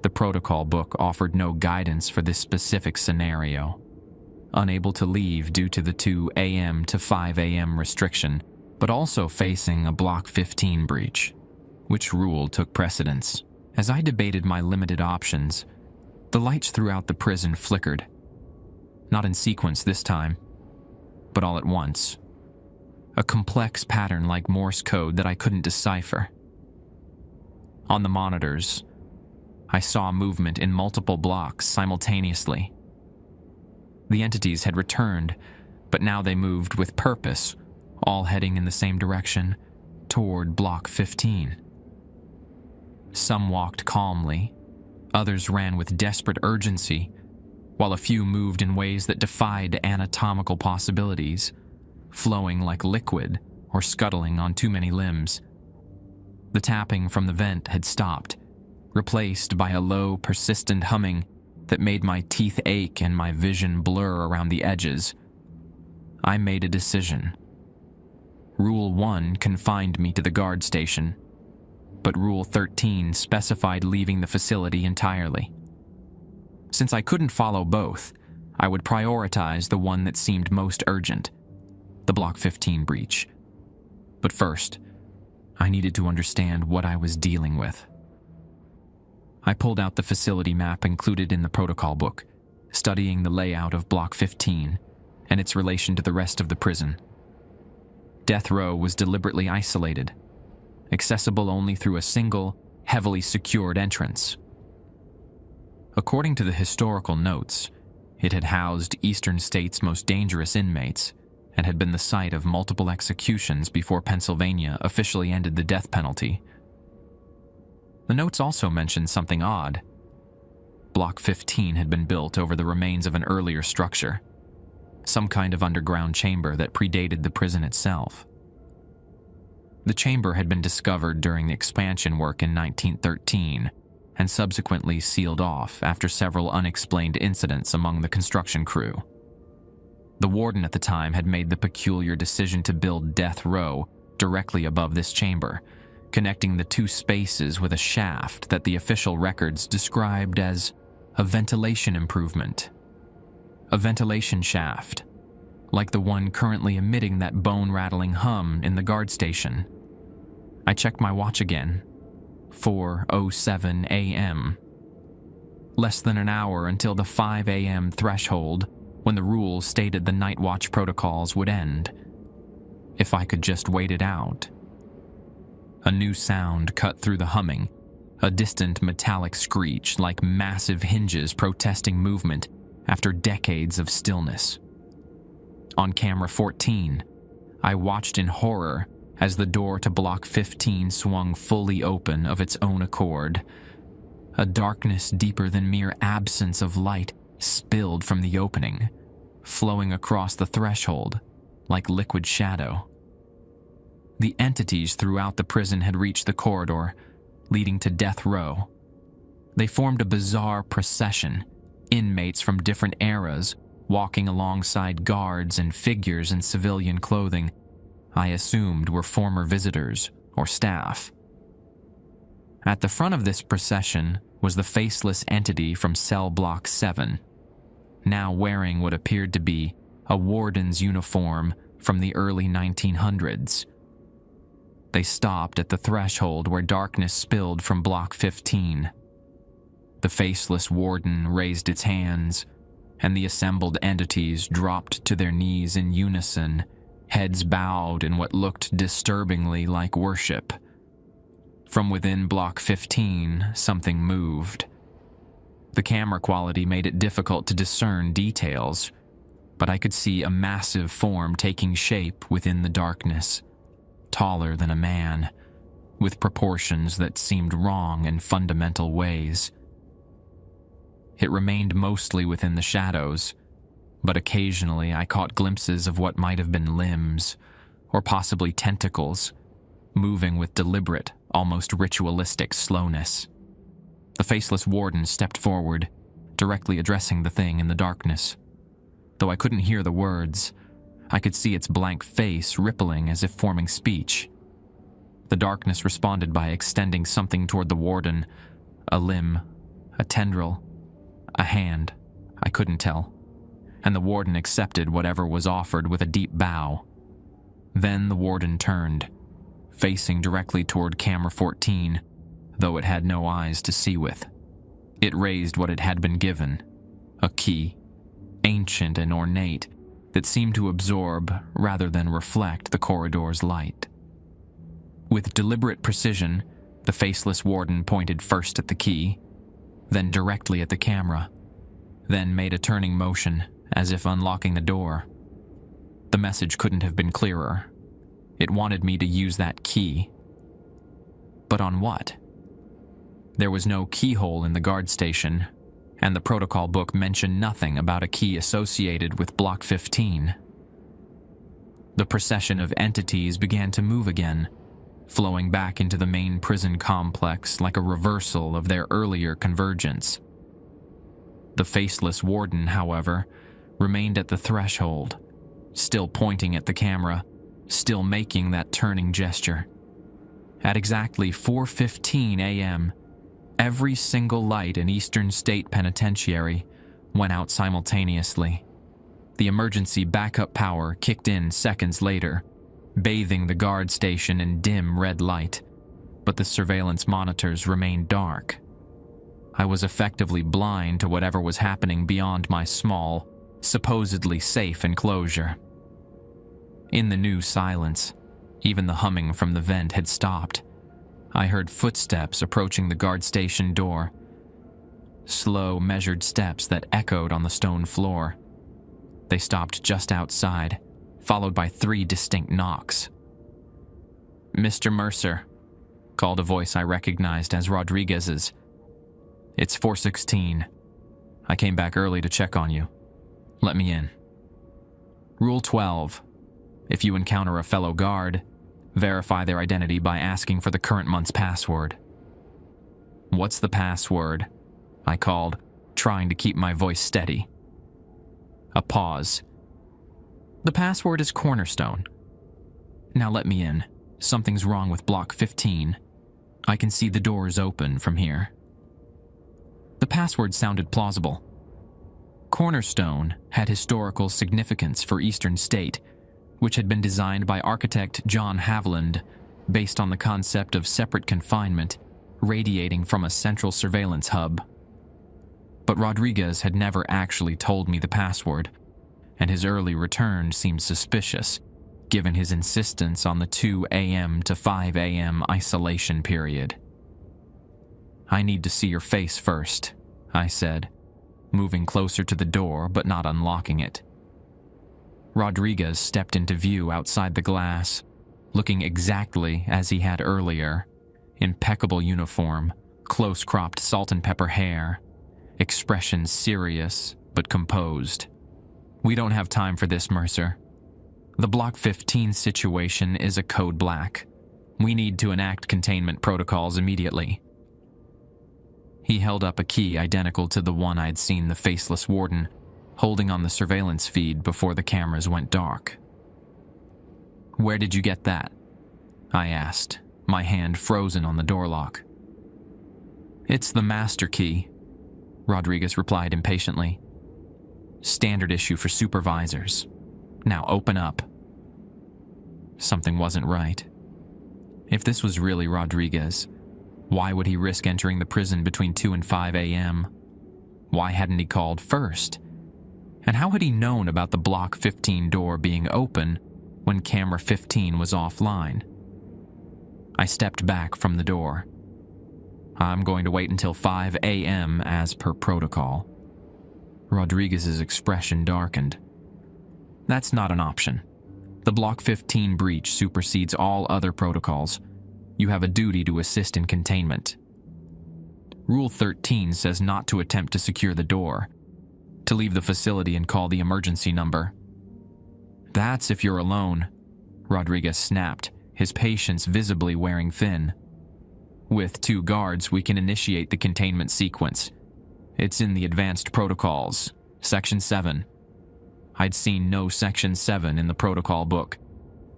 The protocol book offered no guidance for this specific scenario. Unable to leave due to the 2 a.m. to 5 a.m. restriction, but also facing a Block 15 breach. Which rule took precedence? As I debated my limited options, the lights throughout the prison flickered. Not in sequence this time, but all at once. A complex pattern like Morse code that I couldn't decipher. On the monitors, I saw movement in multiple blocks simultaneously. The entities had returned, but now they moved with purpose, all heading in the same direction, toward Block 15. Some walked calmly, others ran with desperate urgency, while a few moved in ways that defied anatomical possibilities, flowing like liquid or scuttling on too many limbs. The tapping from the vent had stopped, replaced by a low, persistent humming that made my teeth ache and my vision blur around the edges. I made a decision. Rule 1 confined me to the guard station, but Rule 13 specified leaving the facility entirely. Since I couldn't follow both, I would prioritize the one that seemed most urgent, the Block 15 breach. But first, I needed to understand what I was dealing with. I pulled out the facility map included in the protocol book, studying the layout of Block 15 and its relation to the rest of the prison. Death Row was deliberately isolated, accessible only through a single, heavily secured entrance. According to the historical notes, it had housed Eastern State's most dangerous inmates and had been the site of multiple executions before Pennsylvania officially ended the death penalty. The notes also mentioned something odd. Block 15 had been built over the remains of an earlier structure, some kind of underground chamber that predated the prison itself. The chamber had been discovered during the expansion work in 1913 and subsequently sealed off after several unexplained incidents among the construction crew. The warden at the time had made the peculiar decision to build Death Row directly above this chamber, connecting the two spaces with a shaft that the official records described as a ventilation improvement. A ventilation shaft, like the one currently emitting that bone-rattling hum in the guard station. I checked my watch again. 4:07 a.m. Less than an hour until the 5 a.m. threshold, when the rules stated the night watch protocols would end. If I could just wait it out. A new sound cut through the humming, a distant metallic screech like massive hinges protesting movement after decades of stillness. On camera 14, I watched in horror as the door to Block 15 swung fully open of its own accord. A darkness deeper than mere absence of light spilled from the opening, flowing across the threshold like liquid shadow. The entities throughout the prison had reached the corridor, leading to Death Row. They formed a bizarre procession, inmates from different eras walking alongside guards and figures in civilian clothing I assumed were former visitors or staff. At the front of this procession was the faceless entity from Cell Block 7, now wearing what appeared to be a warden's uniform from the early 1900s. They stopped at the threshold where darkness spilled from Block 15. The faceless warden raised its hands, and the assembled entities dropped to their knees in unison, heads bowed in what looked disturbingly like worship. From within Block 15, something moved. The camera quality made it difficult to discern details, but I could see a massive form taking shape within the darkness, taller than a man, with proportions that seemed wrong in fundamental ways. It remained mostly within the shadows, but occasionally I caught glimpses of what might have been limbs, or possibly tentacles, moving with deliberate, almost ritualistic slowness. The faceless warden stepped forward, directly addressing the thing in the darkness. Though I couldn't hear the words, I could see its blank face rippling as if forming speech. The darkness responded by extending something toward the warden, a limb, a tendril, a hand, I couldn't tell, and the warden accepted whatever was offered with a deep bow. Then the warden turned, facing directly toward camera 14, though it had no eyes to see with. It raised what it had been given, a key, ancient and ornate, that seemed to absorb rather than reflect the corridor's light. With deliberate precision, the faceless warden pointed first at the key, then directly at the camera, then made a turning motion as if unlocking the door. The message couldn't have been clearer. It wanted me to use that key. But on what? There was no keyhole in the guard station, and the protocol book mentioned nothing about a key associated with Block 15. The procession of entities began to move again, flowing back into the main prison complex like a reversal of their earlier convergence. The faceless warden, however, remained at the threshold, still pointing at the camera, still making that turning gesture. At exactly 4:15 a.m., every single light in Eastern State Penitentiary went out simultaneously. The emergency backup power kicked in seconds later, bathing the guard station in dim red light, but the surveillance monitors remained dark. I was effectively blind to whatever was happening beyond my small, supposedly safe enclosure. In the new silence, even the humming from the vent had stopped. I heard footsteps approaching the guard station door. Slow, measured steps that echoed on the stone floor. They stopped just outside, followed by 3 distinct knocks. "Mr. Mercer," called a voice I recognized as Rodriguez's. "It's 4:16. I came back early to check on you. Let me in. Rule 12. If you encounter a fellow guard, verify their identity by asking for the current month's password." "What's the password?" I called, trying to keep my voice steady. A pause. "The password is Cornerstone. Now let me in. Something's wrong with Block 15. I can see the doors open from here." The password sounded plausible. Cornerstone had historical significance for Eastern State, which had been designed by architect John Haviland based on the concept of separate confinement radiating from a central surveillance hub. But Rodriguez had never actually told me the password, and his early return seemed suspicious, given his insistence on the 2 a.m. to 5 a.m. isolation period. "I need to see your face first," I said, moving closer to the door but not unlocking it. Rodriguez stepped into view outside the glass, looking exactly as he had earlier. Impeccable uniform, close-cropped salt and pepper hair, expression serious but composed. "We don't have time for this, Mercer. The Block 15 situation is a code black. We need to enact containment protocols immediately." He held up a key identical to the one I'd seen the faceless warden holding on the surveillance feed before the cameras went dark. "Where did you get that?" I asked, my hand frozen on the door lock. "It's the master key," Rodriguez replied impatiently. "Standard issue for supervisors. Now open up." Something wasn't right. If this was really Rodriguez, why would he risk entering the prison between 2 and 5 a.m.? Why hadn't he called first? And how had he known about the Block 15 door being open when camera 15 was offline? I stepped back from the door. "I'm going to wait until 5 a.m. as per protocol." Rodriguez's expression darkened. That's not an option. The Block 15 breach supersedes all other protocols. You have a duty to assist in containment. Rule 13 says not to attempt to secure the door, to leave the facility and call the emergency number. That's if you're alone, Rodriguez snapped, his patience visibly wearing thin. With 2 guards, we can initiate the containment sequence. It's in the advanced protocols, Section 7. I'd seen no Section 7 in the protocol book,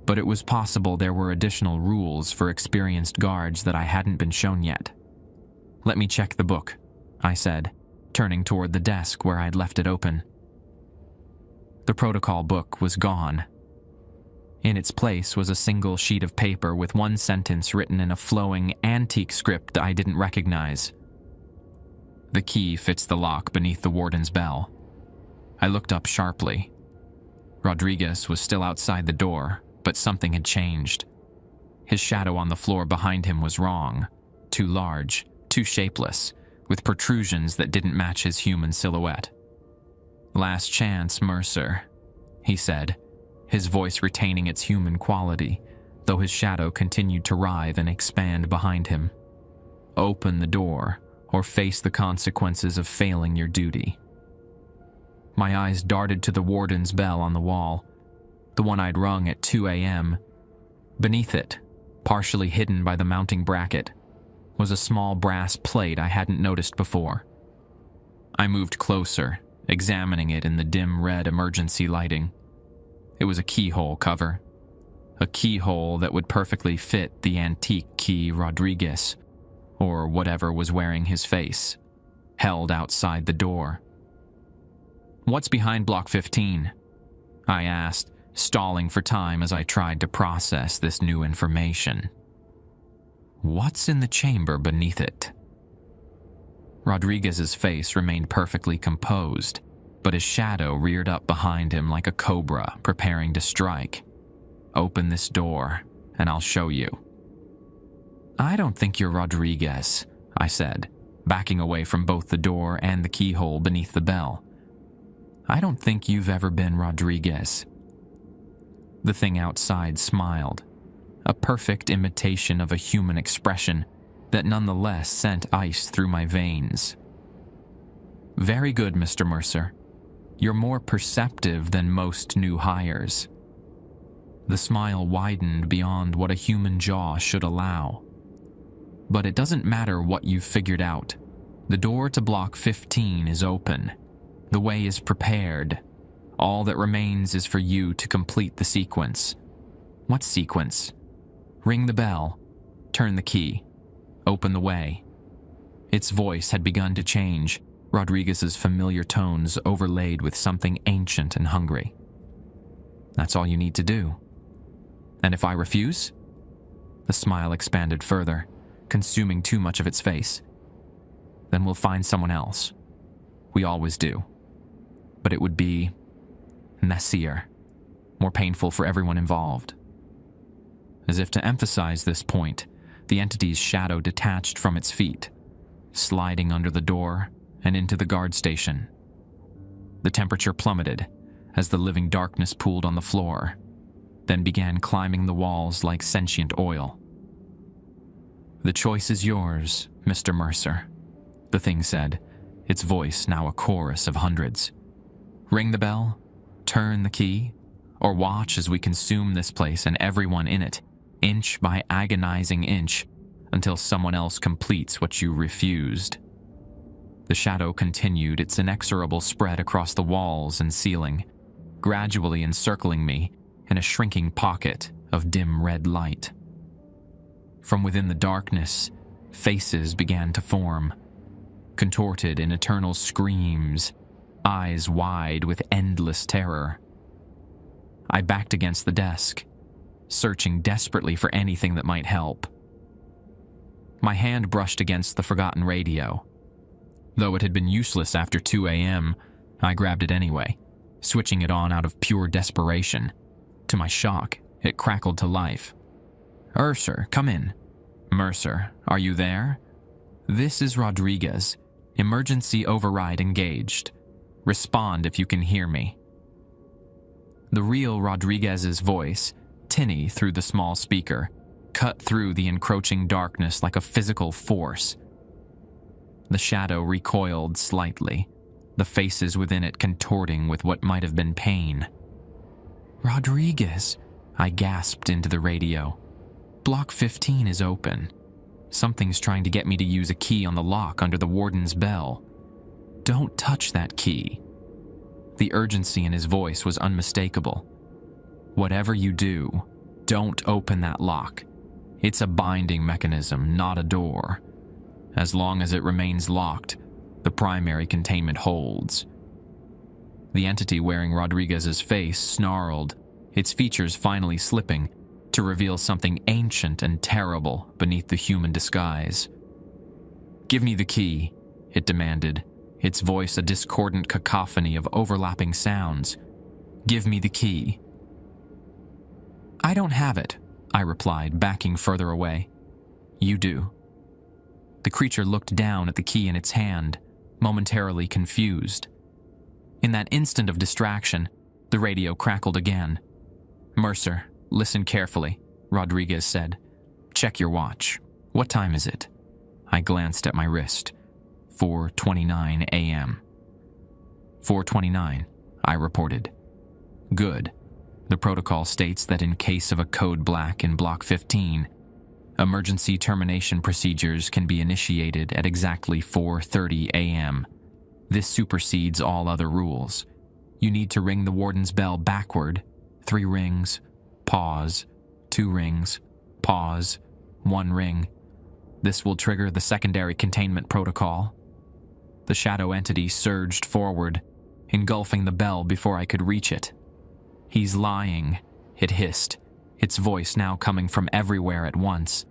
but it was possible there were additional rules for experienced guards that I hadn't been shown yet. Let me check the book, I said, turning toward the desk where I'd left it open. The protocol book was gone. In its place was a single sheet of paper with one sentence written in a flowing, antique script that I didn't recognize. The key fits the lock beneath the warden's bell. I looked up sharply. Rodriguez was still outside the door, but something had changed. His shadow on the floor behind him was wrong, too large, too shapeless, with protrusions that didn't match his human silhouette. "Last chance, Mercer," he said, his voice retaining its human quality, though his shadow continued to writhe and expand behind him. "Open the door, or face the consequences of failing your duty." My eyes darted to the warden's bell on the wall, the one I'd rung at 2 a.m. Beneath it, partially hidden by the mounting bracket, was a small brass plate I hadn't noticed before. I moved closer, examining it in the dim red emergency lighting. It was a keyhole cover, a keyhole that would perfectly fit the antique key Rodriguez, or whatever was wearing his face, held outside the door. "What's behind Block 15? I asked, stalling for time as I tried to process this new information. What's in the chamber beneath it? Rodriguez's face remained perfectly composed, but his shadow reared up behind him like a cobra preparing to strike. "Open this door, and I'll show you." "I don't think you're Rodriguez," I said, backing away from both the door and the keyhole beneath the bell. "I don't think you've ever been Rodriguez." The thing outside smiled, a perfect imitation of a human expression that nonetheless sent ice through my veins. "Very good, Mr. Mercer. You're more perceptive than most new hires." The smile widened beyond what a human jaw should allow. "But it doesn't matter what you've figured out. The door to Block 15 is open. The way is prepared. All that remains is for you to complete the sequence." "What sequence?" "Ring the bell. Turn the key. Open the way." Its voice had begun to change, Rodriguez's familiar tones overlaid with something ancient and hungry. "That's all you need to do." "And if I refuse?" The smile expanded further, consuming too much of its face. "Then we'll find someone else. We always do. But it would be messier, more painful for everyone involved." As if to emphasize this point, the entity's shadow detached from its feet, sliding under the door and into the guard station. The temperature plummeted as the living darkness pooled on the floor, then began climbing the walls like sentient oil. "The choice is yours, Mr. Mercer," the thing said, its voice now a chorus of hundreds. "Ring the bell, turn the key, or watch as we consume this place and everyone in it, inch by agonizing inch, until someone else completes what you refused." The shadow continued its inexorable spread across the walls and ceiling, gradually encircling me in a shrinking pocket of dim red light. From within the darkness, faces began to form, contorted in eternal screams, eyes wide with endless terror. I backed against the desk, searching desperately for anything that might help. My hand brushed against the forgotten radio. Though it had been useless after 2 a.m., I grabbed it anyway, switching it on out of pure desperation. To my shock, it crackled to life. "Mercer, come in." "Mercer, are you there? This is Rodriguez. Emergency override engaged. Respond if you can hear me." The real Rodriguez's voice, tinny through the small speaker, cut through the encroaching darkness like a physical force. The shadow recoiled slightly, the faces within it contorting with what might have been pain. "Rodriguez," I gasped into the radio. "Block 15 is open. Something's trying to get me to use a key on the lock under the warden's bell. Don't touch that key." The urgency in his voice was unmistakable. "Whatever you do, don't open that lock. It's a binding mechanism, not a door. As long as it remains locked, the primary containment holds." The entity wearing Rodriguez's face snarled, its features finally slipping to reveal something ancient and terrible beneath the human disguise. "Give me the key," it demanded, its voice a discordant cacophony of overlapping sounds. "Give me the key." "I don't have it," I replied, backing further away. "You do." The creature looked down at the key in its hand, momentarily confused. In that instant of distraction, the radio crackled again. "Mercer, listen carefully," Rodriguez said. "Check your watch. What time is it?" I glanced at my wrist. 4:29 a.m. 4:29, I reported. "Good. The protocol states that in case of a code black in Block 15, emergency termination procedures can be initiated at exactly 4:30 a.m. This supersedes all other rules. You need to ring the warden's bell backward. 3 rings, pause, 2 rings, pause, 1 ring. This will trigger the secondary containment protocol." The shadow entity surged forward, engulfing the bell before I could reach it. "He's lying," it hissed, its voice now coming from everywhere at once.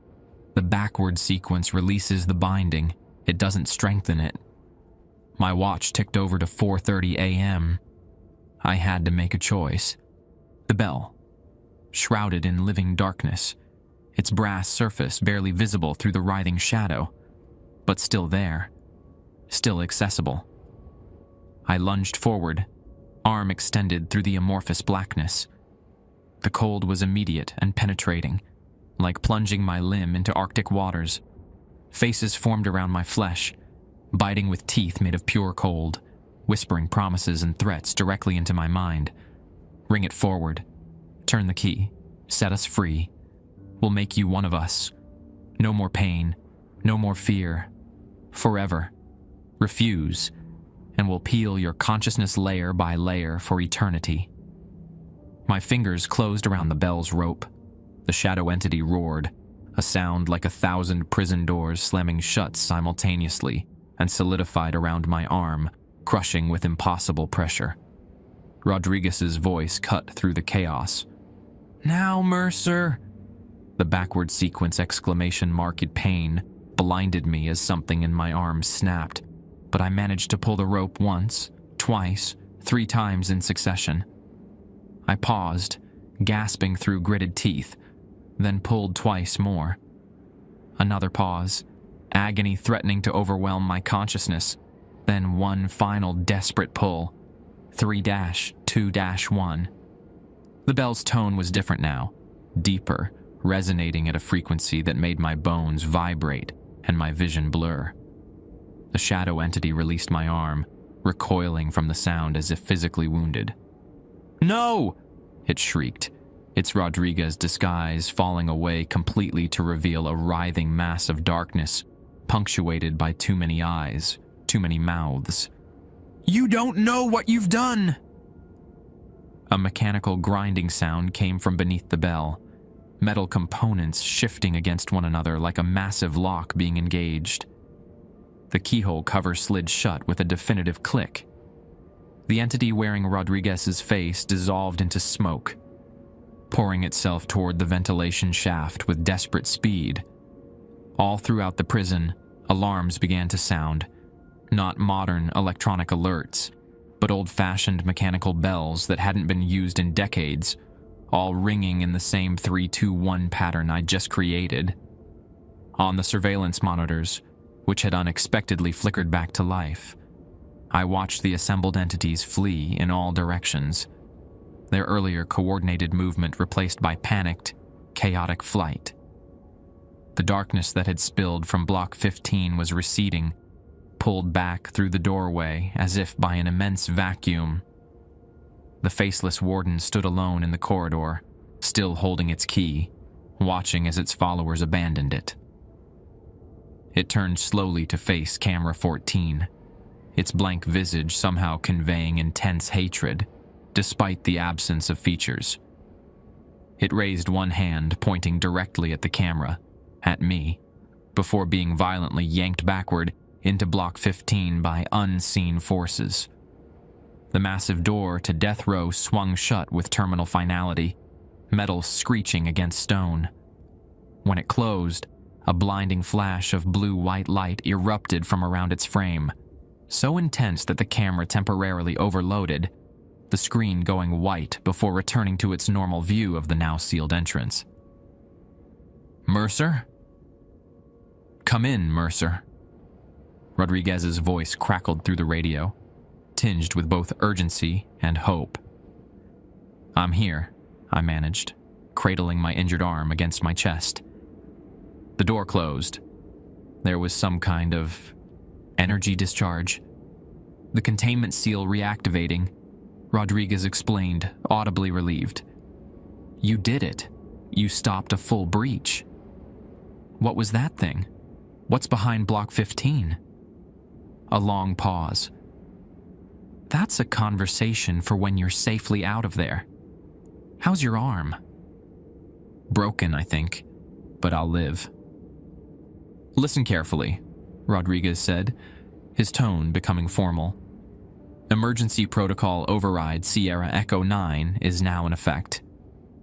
"The backward sequence releases the binding, it doesn't strengthen it." My watch ticked over to 4:30 a.m. I had to make a choice. The bell, shrouded in living darkness, its brass surface barely visible through the writhing shadow, but still there, still accessible. I lunged forward, arm extended through the amorphous blackness. The cold was immediate and penetrating, like plunging my limb into Arctic waters. Faces formed around my flesh, biting with teeth made of pure cold, whispering promises and threats directly into my mind. "Ring it forward. Turn the key. Set us free. We'll make you one of us. No more pain. No more fear. Forever. Refuse, and we'll peel your consciousness layer by layer for eternity." My fingers closed around the bell's rope. The shadow entity roared, a sound like 1,000 prison doors slamming shut simultaneously, and solidified around my arm, crushing with impossible pressure. Rodriguez's voice cut through the chaos. "Now, Mercer!" The backward sequence exclamation marked pain blinded me as something in my arm snapped, but I managed to pull the rope once, twice, 3 times in succession. I paused, gasping through gritted teeth, then pulled twice more. Another pause, agony threatening to overwhelm my consciousness, then one final desperate pull. 3-2-1. The bell's tone was different now, deeper, resonating at a frequency that made my bones vibrate and my vision blur. The shadow entity released my arm, recoiling from the sound as if physically wounded. "No!" it shrieked, its Rodriguez disguise falling away completely to reveal a writhing mass of darkness, punctuated by too many eyes, too many mouths. "You don't know what you've done!" A mechanical grinding sound came from beneath the bell, metal components shifting against one another like a massive lock being engaged. The keyhole cover slid shut with a definitive click. The entity wearing Rodriguez's face dissolved into smoke, pouring itself toward the ventilation shaft with desperate speed. All throughout the prison, alarms began to sound, not modern electronic alerts, but old-fashioned mechanical bells that hadn't been used in decades, all ringing in the same 3-2-1 pattern I'd just created. On the surveillance monitors, which had unexpectedly flickered back to life, I watched the assembled entities flee in all directions. their earlier coordinated movement replaced by panicked, chaotic flight. The darkness that had spilled from Block 15 was receding, pulled back through the doorway as if by an immense vacuum. The faceless warden stood alone in the corridor, still holding its key, watching as its followers abandoned it. It turned slowly to face Camera 14, its blank visage somehow conveying intense hatred, despite the absence of features. It raised one hand, pointing directly at the camera, at me, before being violently yanked backward into Block 15 by unseen forces. The massive door to death row swung shut with terminal finality, metal screeching against stone. When it closed, a blinding flash of blue-white light erupted from around its frame, so intense that the camera temporarily overloaded, the screen going white before returning to its normal view of the now sealed entrance. "Mercer? Come in, Mercer." Rodriguez's voice crackled through the radio, tinged with both urgency and hope. "I'm here," I managed, cradling my injured arm against my chest. The door closed. There was some kind of energy discharge. The containment seal reactivating, Rodriguez explained, audibly relieved. "You did it. You stopped a full breach." "What was that thing? What's behind Block 15? A long pause. "That's a conversation for when you're safely out of there. How's your arm?" "Broken, I think, but I'll live." "Listen carefully," Rodriguez said, his tone becoming formal. "Emergency Protocol Override Sierra Echo 9 is now in effect.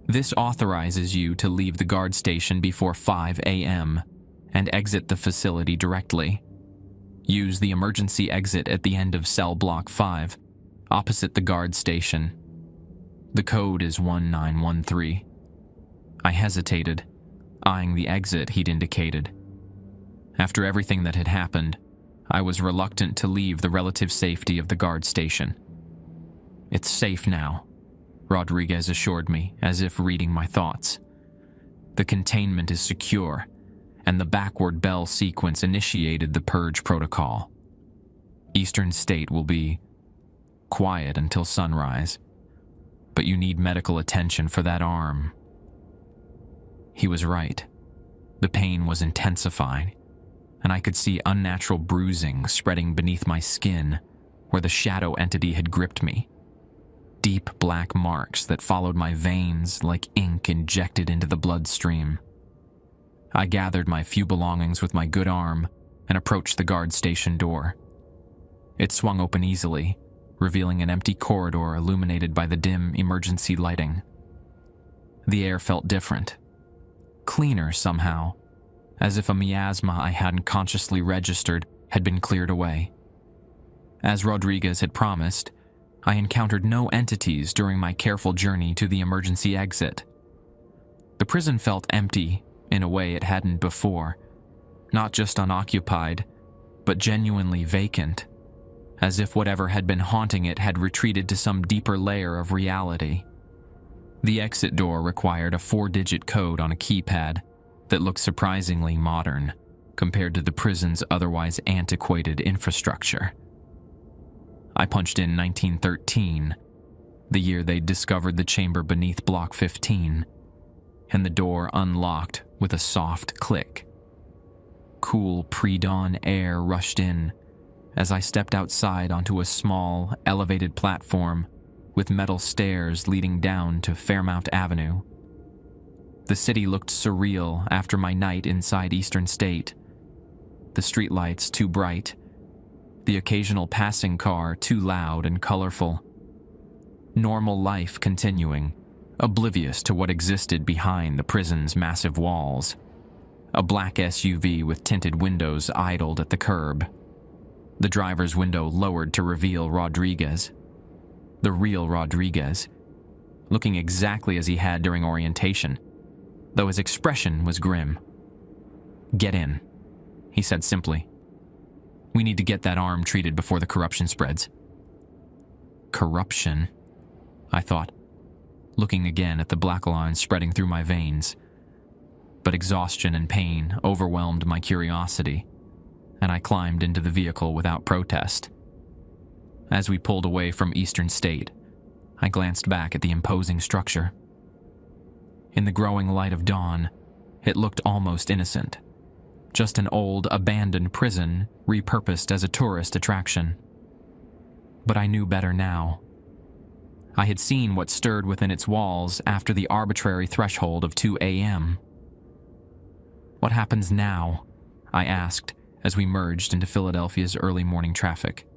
This authorizes you to leave the guard station before 5 a.m. and exit the facility directly. Use the emergency exit at the end of cell block 5, opposite the guard station. The code is 1913. I hesitated, eyeing the exit he'd indicated. After everything that had happened, I was reluctant to leave the relative safety of the guard station. "It's safe now," Rodriguez assured me, as if reading my thoughts. "The containment is secure, and the backward bell sequence initiated the purge protocol. Eastern State will be quiet until sunrise, but you need medical attention for that arm." He was right. The pain was intensifying, and I could see unnatural bruising spreading beneath my skin where the shadow entity had gripped me. Deep black marks that followed my veins like ink injected into the bloodstream. I gathered my few belongings with my good arm and approached the guard station door. It swung open easily, revealing an empty corridor illuminated by the dim emergency lighting. The air felt different, cleaner somehow, as if a miasma I hadn't consciously registered had been cleared away. As Rodriguez had promised, I encountered no entities during my careful journey to the emergency exit. The prison felt empty in a way it hadn't before, not just unoccupied, but genuinely vacant, as if whatever had been haunting it had retreated to some deeper layer of reality. The exit door required a 4-digit code on a keypad that looked surprisingly modern compared to the prison's otherwise antiquated infrastructure. I punched in 1913, the year they'd discovered the chamber beneath Block 15, and the door unlocked with a soft click. Cool pre-dawn air rushed in as I stepped outside onto a small, elevated platform with metal stairs leading down to Fairmount Avenue. The city looked surreal after my night inside Eastern State. The streetlights too bright, the occasional passing car too loud and colorful. Normal life continuing, oblivious to what existed behind the prison's massive walls. A black SUV with tinted windows idled at the curb. The driver's window lowered to reveal Rodriguez. The real Rodriguez, looking exactly as he had during orientation, though his expression was grim. "Get in," he said simply. "We need to get that arm treated before the corruption spreads." Corruption? I thought. looking again at the black lines spreading through my veins. But exhaustion and pain overwhelmed my curiosity, and I climbed into the vehicle without protest. As we pulled away from Eastern State, I glanced back at the imposing structure. In the growing light of dawn, it looked almost innocent. Just an old, abandoned prison repurposed as a tourist attraction. But I knew better now. I had seen what stirred within its walls after the arbitrary threshold of 2 a.m. "What happens now?" I asked as we merged into Philadelphia's early morning traffic.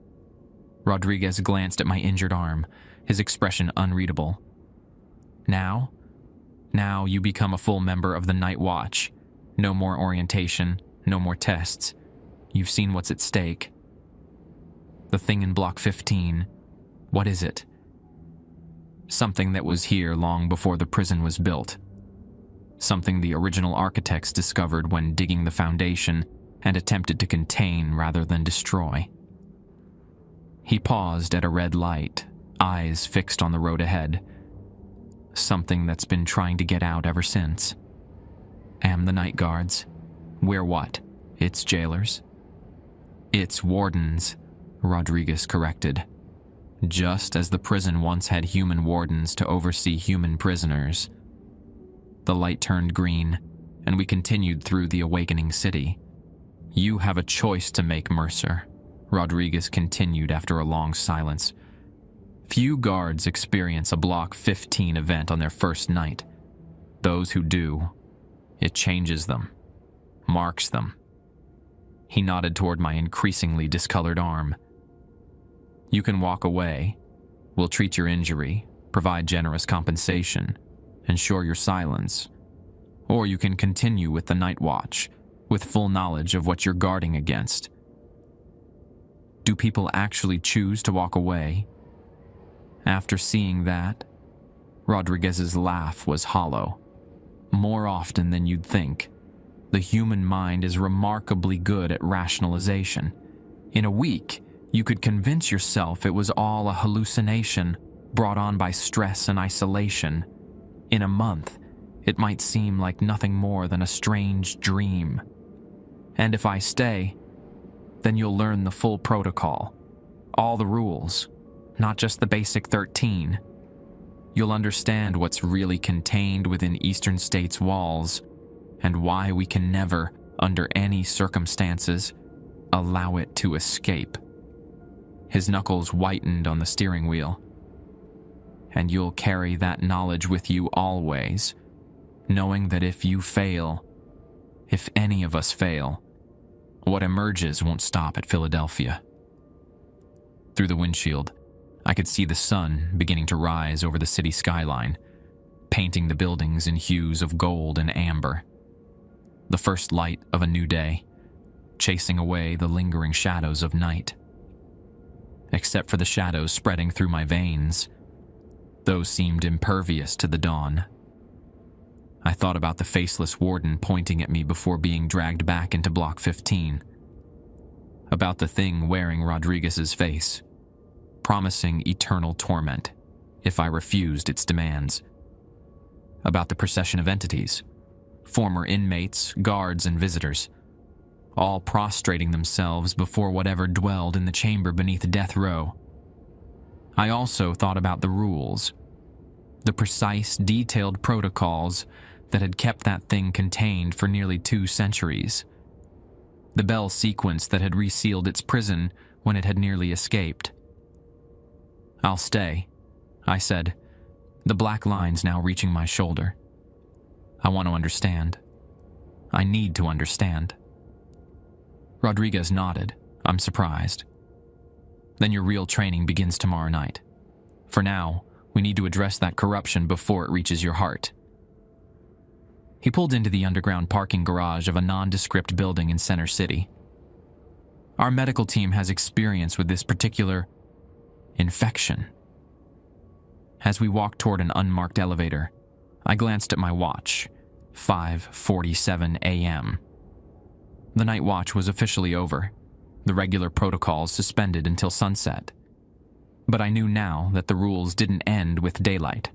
Rodriguez glanced at my injured arm, his expression unreadable. "Now? Now you become a full member of the Night Watch. No more orientation, no more tests. You've seen what's at stake." "The thing in Block 15, what is it?" "Something that was here long before the prison was built. Something the original architects discovered when digging the foundation and attempted to contain rather than destroy." He paused at a red light, eyes fixed on the road ahead. "Something that's been trying to get out ever since. Am the night guards. We're what? Its jailers?" "Its wardens," Rodriguez corrected. "Just as the prison once had human wardens to oversee human prisoners." The light turned green, and we continued through the awakening city. "You have a choice to make, Mercer," Rodriguez continued after a long silence. "Few guards experience a Block 15 event on their first night. Those who do, it changes them, marks them." He nodded toward my increasingly discolored arm. "You can walk away. We'll treat your injury, provide generous compensation, ensure your silence. Or you can continue with the Night Watch, with full knowledge of what you're guarding against." "Do people actually choose to walk away?" After seeing that, Rodriguez's laugh was hollow. "More often than you'd think. The human mind is remarkably good at rationalization. In a week, you could convince yourself it was all a hallucination brought on by stress and isolation. In a month, it might seem like nothing more than a strange dream. And if I stay, then you'll learn the full protocol, all the rules, not just the basic 13. You'll understand what's really contained within Eastern State's walls, and why we can never, under any circumstances, allow it to escape." His knuckles whitened on the steering wheel. "And you'll carry that knowledge with you always, knowing that if you fail, if any of us fail, what emerges won't stop at Philadelphia." Through the windshield, I could see the sun beginning to rise over the city skyline, painting the buildings in hues of gold and amber. The first light of a new day, chasing away the lingering shadows of night. Except for the shadows spreading through my veins, those seemed impervious to the dawn. I thought about the faceless warden pointing at me before being dragged back into Block 15. About the thing wearing Rodriguez's face, promising eternal torment if I refused its demands. About the procession of entities, former inmates, guards, and visitors, all prostrating themselves before whatever dwelled in the chamber beneath death row. I also thought about the rules, the precise, detailed protocols that had kept that thing contained for nearly 2 centuries. The bell sequence that had resealed its prison when it had nearly escaped. "I'll stay," I said, the black lines now reaching my shoulder. "I want to understand. I need to understand." Rodriguez nodded, unsurprised. "Then your real training begins tomorrow night. For now, we need to address that corruption before it reaches your heart." He pulled into the underground parking garage of a nondescript building in Center City. "Our medical team has experience with this particular infection." As we walked toward an unmarked elevator, I glanced at my watch, 5:47 a.m. The night watch was officially over, the regular protocols suspended until sunset. But I knew now that the rules didn't end with daylight.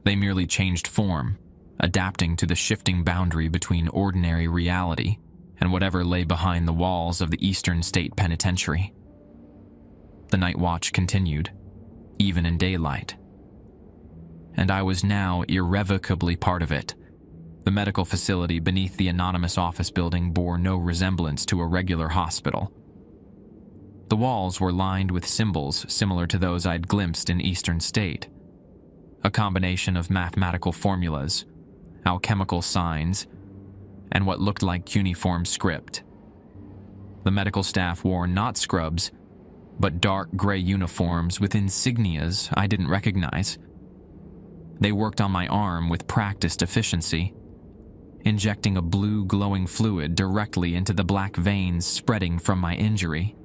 They merely changed form, adapting to the shifting boundary between ordinary reality and whatever lay behind the walls of the Eastern State Penitentiary. The night watch continued, even in daylight. And I was now irrevocably part of it. The medical facility beneath the anonymous office building bore no resemblance to a regular hospital. The walls were lined with symbols similar to those I'd glimpsed in Eastern State. A combination of mathematical formulas, alchemical signs, and what looked like cuneiform script. The medical staff wore not scrubs, but dark gray uniforms with insignias I didn't recognize. They worked on my arm with practiced efficiency, injecting a blue glowing fluid directly into the black veins spreading from my injury.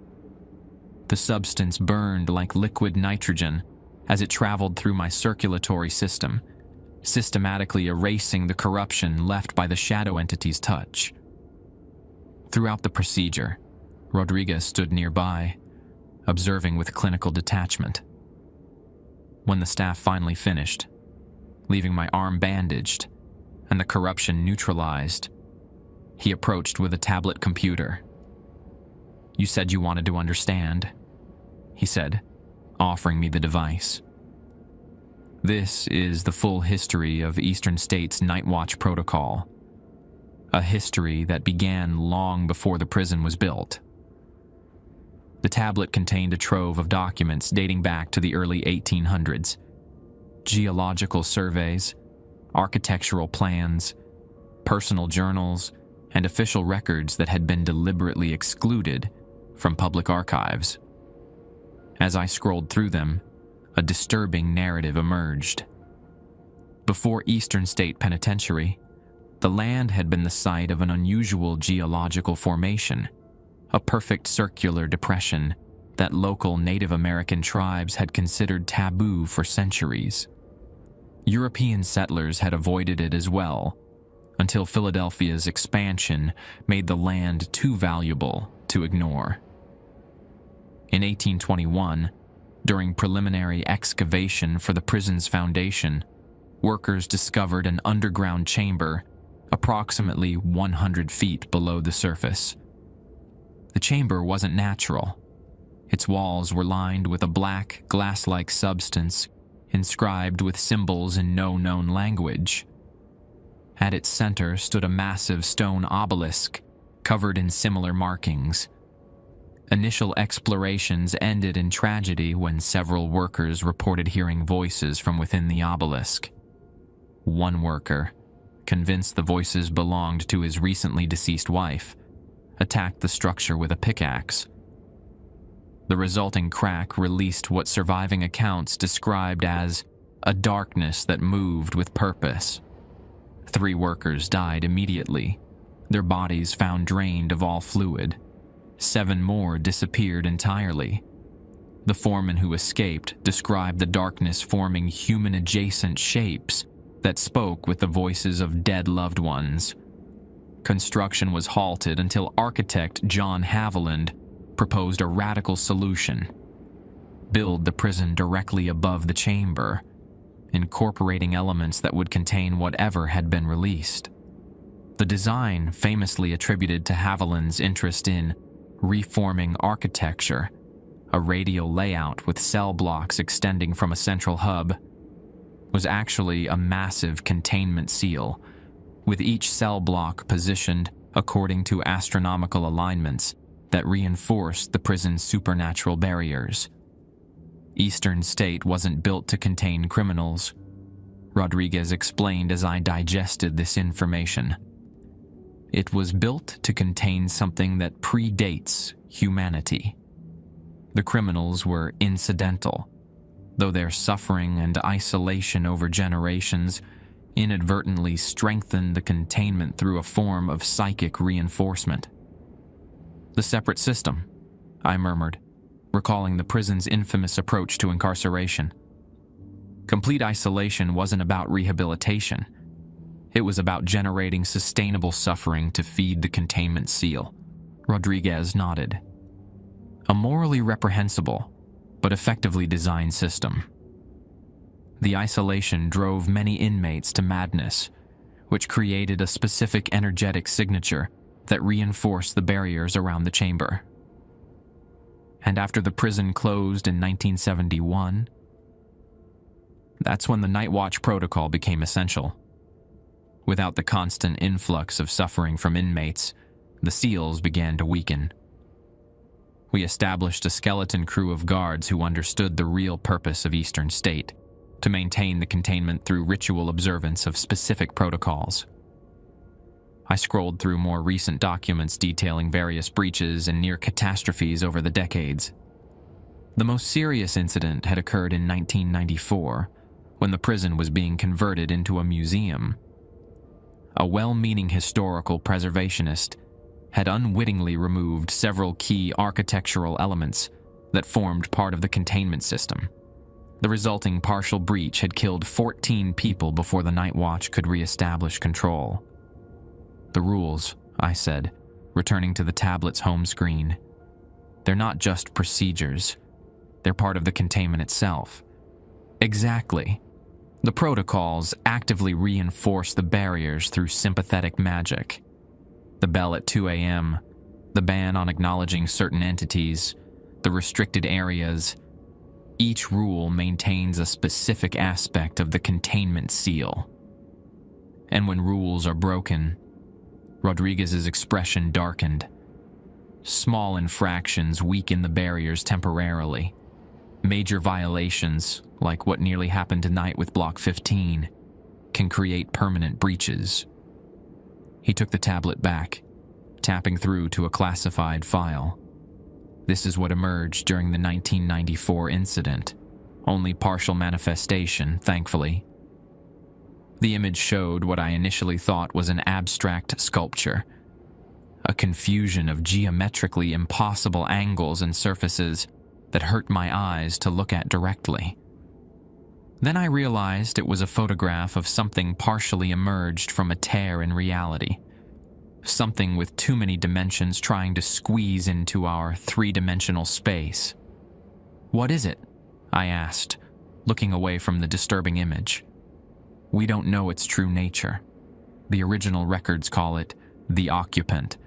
The substance burned like liquid nitrogen as it traveled through my circulatory system, systematically erasing the corruption left by the shadow entity's touch. Throughout the procedure, Rodriguez stood nearby, observing with clinical detachment. When the staff finally finished, leaving my arm bandaged and the corruption neutralized, he approached with a tablet computer. "You said you wanted to understand," he said, offering me the device. "This is the full history of Eastern State's Night Watch protocol, a history that began long before the prison was built." The tablet contained a trove of documents dating back to the early 1800s, geological surveys, architectural plans, personal journals, and official records that had been deliberately excluded from public archives. As I scrolled through them, a disturbing narrative emerged. Before Eastern State Penitentiary, the land had been the site of an unusual geological formation, a perfect circular depression that local Native American tribes had considered taboo for centuries. European settlers had avoided it as well, until Philadelphia's expansion made the land too valuable to ignore. In 1821, during preliminary excavation for the prison's foundation, workers discovered an underground chamber approximately 100 feet below the surface. The chamber wasn't natural. Its walls were lined with a black, glass-like substance inscribed with symbols in no known language. At its center stood a massive stone obelisk covered in similar markings. Initial explorations ended in tragedy when several workers reported hearing voices from within the obelisk. One worker, convinced the voices belonged to his recently deceased wife, attacked the structure with a pickaxe. The resulting crack released what surviving accounts described as a darkness that moved with purpose. 3 workers died immediately, their bodies found drained of all fluid. 7 more disappeared entirely. The foreman who escaped described the darkness forming human-adjacent shapes that spoke with the voices of dead loved ones. Construction was halted until architect John Haviland proposed a radical solution: build the prison directly above the chamber, incorporating elements that would contain whatever had been released. The design, famously attributed to Haviland's interest in reforming architecture, a radial layout with cell blocks extending from a central hub, was actually a massive containment seal, with each cell block positioned according to astronomical alignments that reinforced the prison's supernatural barriers. Eastern State wasn't built to contain criminals, Rodriguez explained as I digested this information. It was built to contain something that predates humanity. The criminals were incidental, though their suffering and isolation over generations inadvertently strengthened the containment through a form of psychic reinforcement. "The separate system," I murmured, recalling the prison's infamous approach to incarceration. Complete isolation wasn't about rehabilitation. It was about generating sustainable suffering to feed the containment seal. Rodriguez nodded. "A morally reprehensible, but effectively designed system." The isolation drove many inmates to madness, which created a specific energetic signature that reinforced the barriers around the chamber. And after the prison closed in 1971, that's when the Night Watch protocol became essential. Without the constant influx of suffering from inmates, the seals began to weaken. We established a skeleton crew of guards who understood the real purpose of Eastern State, to maintain the containment through ritual observance of specific protocols. I scrolled through more recent documents detailing various breaches and near catastrophes over the decades. The most serious incident had occurred in 1994, when the prison was being converted into a museum. A well-meaning historical preservationist had unwittingly removed several key architectural elements that formed part of the containment system. The resulting partial breach had killed 14 people before the Night Watch could re-establish control. The rules, I said, returning to the tablet's home screen. They're not just procedures. They're part of the containment itself. Exactly. The protocols actively reinforce the barriers through sympathetic magic. The bell at 2 a.m., the ban on acknowledging certain entities, the restricted areas. Each rule maintains a specific aspect of the containment seal. And when rules are broken, Rodriguez's expression darkened. Small infractions weaken the barriers temporarily. Major violations, like what nearly happened tonight with Block 15, can create permanent breaches. He took the tablet back, tapping through to a classified file. This is what emerged during the 1994 incident. Only partial manifestation, thankfully. The image showed what I initially thought was an abstract sculpture. A confusion of geometrically impossible angles and surfaces that hurt my eyes to look at directly. Then I realized it was a photograph of something partially emerged from a tear in reality. Something with too many dimensions trying to squeeze into our three-dimensional space. "What is it?" I asked, looking away from the disturbing image. "We don't know its true nature. The original records call it the occupant,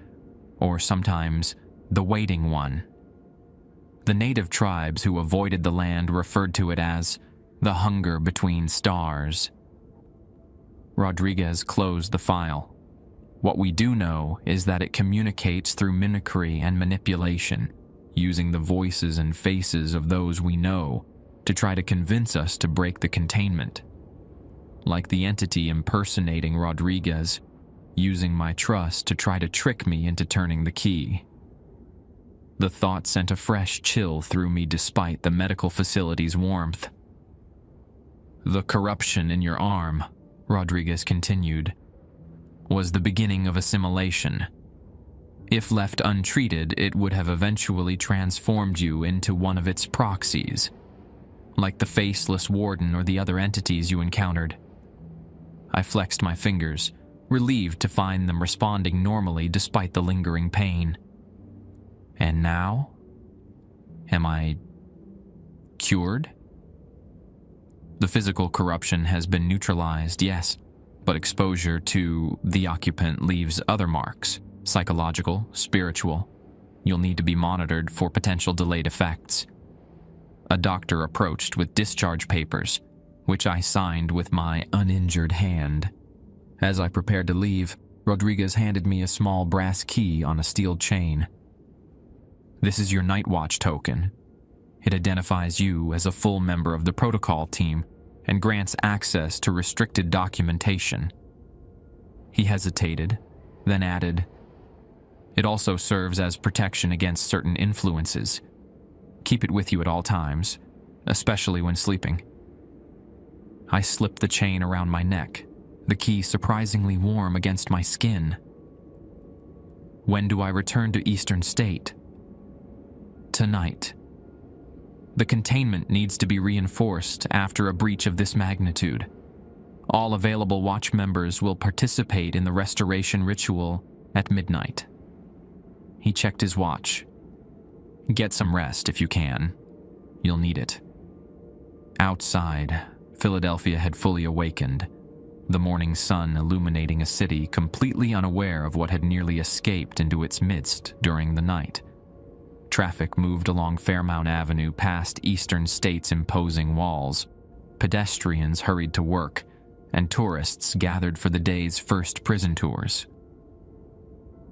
or sometimes the waiting one. The native tribes who avoided the land referred to it as the hunger between stars." Rodriguez closed the file. "What we do know is that it communicates through mimicry and manipulation, using the voices and faces of those we know to try to convince us to break the containment. Like the entity impersonating Rodriguez, using my trust to try to trick me into turning the key." The thought sent a fresh chill through me despite the medical facility's warmth. "The corruption in your arm," Rodriguez continued, "was the beginning of assimilation. If left untreated, it would have eventually transformed you into one of its proxies, like the faceless warden or the other entities you encountered." I flexed my fingers, relieved to find them responding normally despite the lingering pain. "And now? Am I cured?" "The physical corruption has been neutralized, yes, but exposure to the occupant leaves other marks, psychological, spiritual. You'll need to be monitored for potential delayed effects." A doctor approached with discharge papers, which I signed with my uninjured hand. As I prepared to leave, Rodriguez handed me a small brass key on a steel chain. "This is your Night Watch token. It identifies you as a full member of the protocol team and grants access to restricted documentation." He hesitated, then added, "It also serves as protection against certain influences. Keep it with you at all times, especially when sleeping." I slipped the chain around my neck, the key surprisingly warm against my skin. "When do I return to Eastern State?" "Tonight. The containment needs to be reinforced after a breach of this magnitude. All available watch members will participate in the restoration ritual at midnight." He checked his watch. "Get some rest if you can. You'll need it." Outside, Philadelphia had fully awakened, the morning sun illuminating a city completely unaware of what had nearly escaped into its midst during the night. Traffic moved along Fairmount Avenue past Eastern State's imposing walls. Pedestrians hurried to work, and tourists gathered for the day's first prison tours.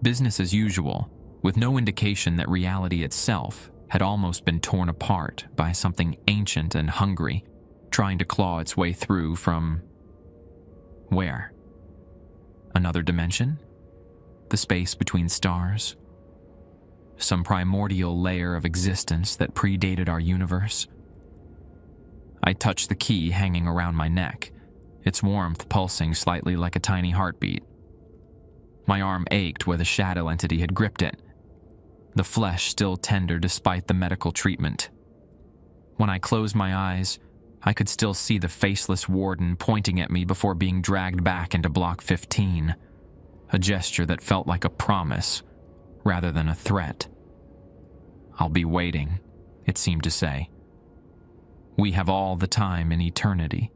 Business as usual, with no indication that reality itself had almost been torn apart by something ancient and hungry, trying to claw its way through from... where? Another dimension? The space between stars? Some primordial layer of existence that predated our universe? I touched the key hanging around my neck, its warmth pulsing slightly like a tiny heartbeat. My arm ached where the shadow entity had gripped it, the flesh still tender despite the medical treatment. When I closed my eyes, I could still see the faceless warden pointing at me before being dragged back into Block 15, a gesture that felt like a promise rather than a threat. "I'll be waiting," it seemed to say. "We have all the time in eternity."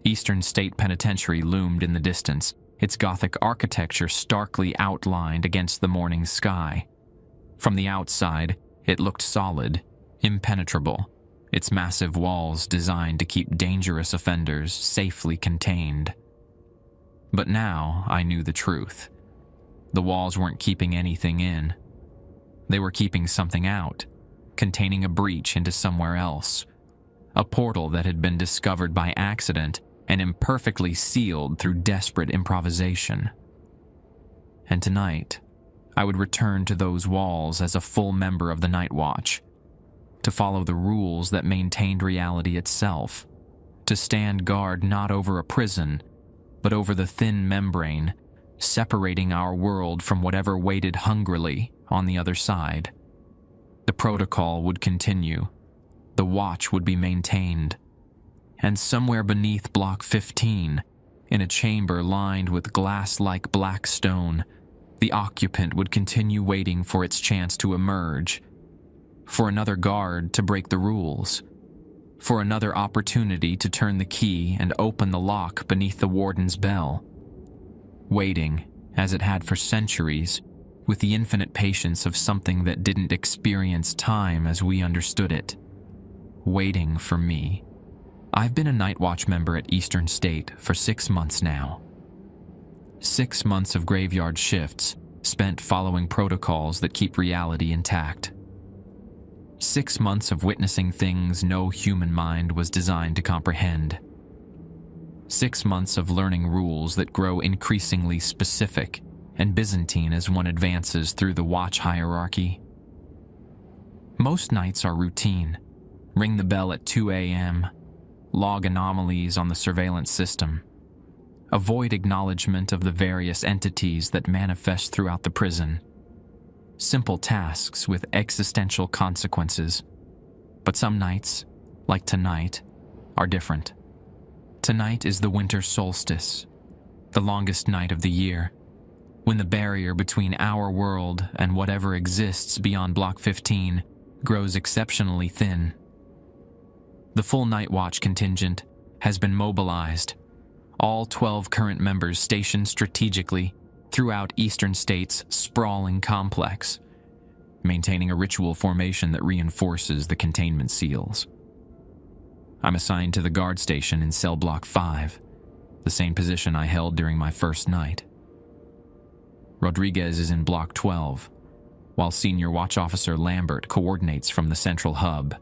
Eastern State Penitentiary loomed in the distance, its Gothic architecture starkly outlined against the morning sky. From the outside, it looked solid, impenetrable, its massive walls designed to keep dangerous offenders safely contained. But now I knew the truth. The walls weren't keeping anything in. They were keeping something out, containing a breach into somewhere else, a portal that had been discovered by accident and imperfectly sealed through desperate improvisation. And tonight, I would return to those walls as a full member of the Night Watch, to follow the rules that maintained reality itself, to stand guard not over a prison, but over the thin membrane, separating our world from whatever waited hungrily on the other side. The protocol would continue, the watch would be maintained, and somewhere beneath Block 15, in a chamber lined with glass-like black stone, the occupant would continue waiting for its chance to emerge, for another guard to break the rules, for another opportunity to turn the key and open the lock beneath the warden's bell. Waiting, as it had for centuries, with the infinite patience of something that didn't experience time as we understood it. Waiting for me. I've been a Night Watch member at Eastern State for 6 months now. 6 months of graveyard shifts spent following protocols that keep reality intact. 6 months of witnessing things no human mind was designed to comprehend. 6 months of learning rules that grow increasingly specific and Byzantine as one advances through the watch hierarchy. Most nights are routine. Ring the bell at 2 a.m., log anomalies on the surveillance system, avoid acknowledgement of the various entities that manifest throughout the prison. Simple tasks with existential consequences. But some nights, like tonight, are different. Tonight is the winter solstice, the longest night of the year, when the barrier between our world and whatever exists beyond Block 15 grows exceptionally thin. The full Night Watch contingent has been mobilized, all 12 current members stationed strategically throughout Eastern State's sprawling complex, maintaining a ritual formation that reinforces the containment seals. I'm assigned to the guard station in cell block 5, the same position I held during my first night. Rodriguez is in block 12, while Senior Watch Officer Lambert coordinates from the central hub.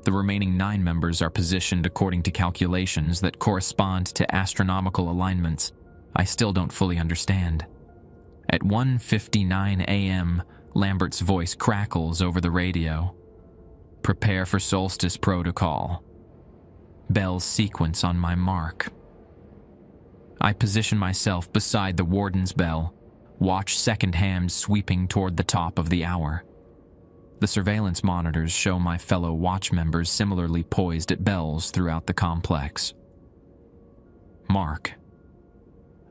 The remaining 9 members are positioned according to calculations that correspond to astronomical alignments I still don't fully understand. At 1:59 a.m., Lambert's voice crackles over the radio. "Prepare for solstice protocol. Bell's sequence on my mark." I position myself beside the warden's bell, watch second hand sweeping toward the top of the hour. The surveillance monitors show my fellow watch members similarly poised at bells throughout the complex. Mark.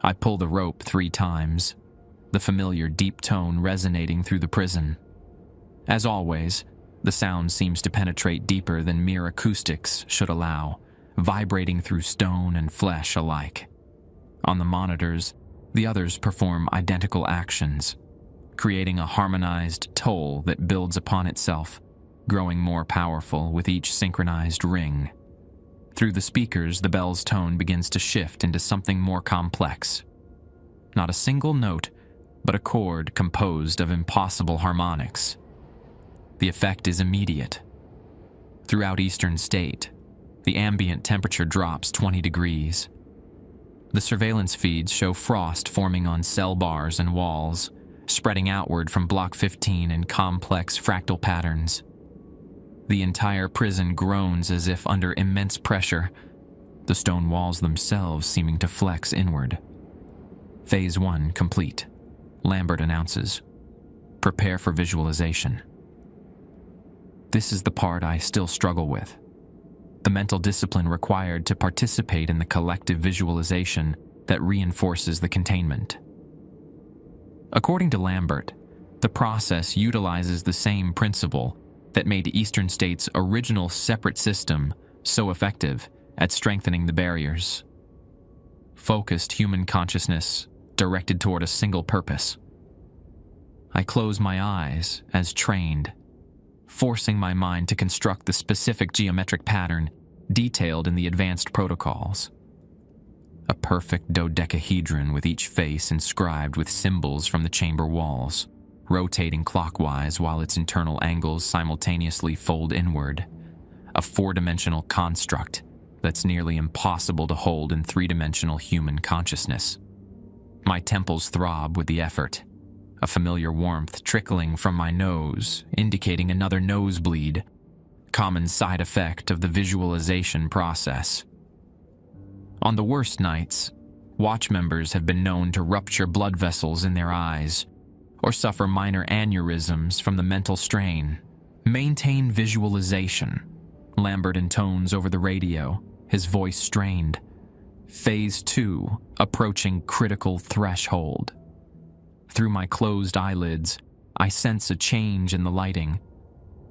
I pull the rope 3 times, the familiar deep tone resonating through the prison. As always, the sound seems to penetrate deeper than mere acoustics should allow, vibrating through stone and flesh alike. On the monitors, the others perform identical actions, creating a harmonized toll that builds upon itself, growing more powerful with each synchronized ring. Through the speakers, the bell's tone begins to shift into something more complex. Not a single note, but a chord composed of impossible harmonics. The effect is immediate. Throughout Eastern State, the ambient temperature drops 20 degrees. The surveillance feeds show frost forming on cell bars and walls, spreading outward from Block 15 in complex fractal patterns. The entire prison groans as if under immense pressure, the stone walls themselves seeming to flex inward. Phase 1 complete, Lambert announces. Prepare for visualization. This is the part I still struggle with. The mental discipline required to participate in the collective visualization that reinforces the containment. According to Lambert, the process utilizes the same principle that made Eastern State's original separate system so effective at strengthening the barriers. Focused human consciousness directed toward a single purpose. I close my eyes as trained, forcing my mind to construct the specific geometric pattern detailed in the advanced protocols. A perfect dodecahedron with each face inscribed with symbols from the chamber walls, rotating clockwise while its internal angles simultaneously fold inward. A four-dimensional construct that's nearly impossible to hold in three-dimensional human consciousness. My temples throb with the effort, a familiar warmth trickling from my nose, indicating another nosebleed, common side effect of the visualization process. On the worst nights, watch members have been known to rupture blood vessels in their eyes or suffer minor aneurysms from the mental strain. Maintain visualization, Lambert intones over the radio, his voice strained. Phase 2, approaching critical threshold. Through my closed eyelids, I sense a change in the lighting,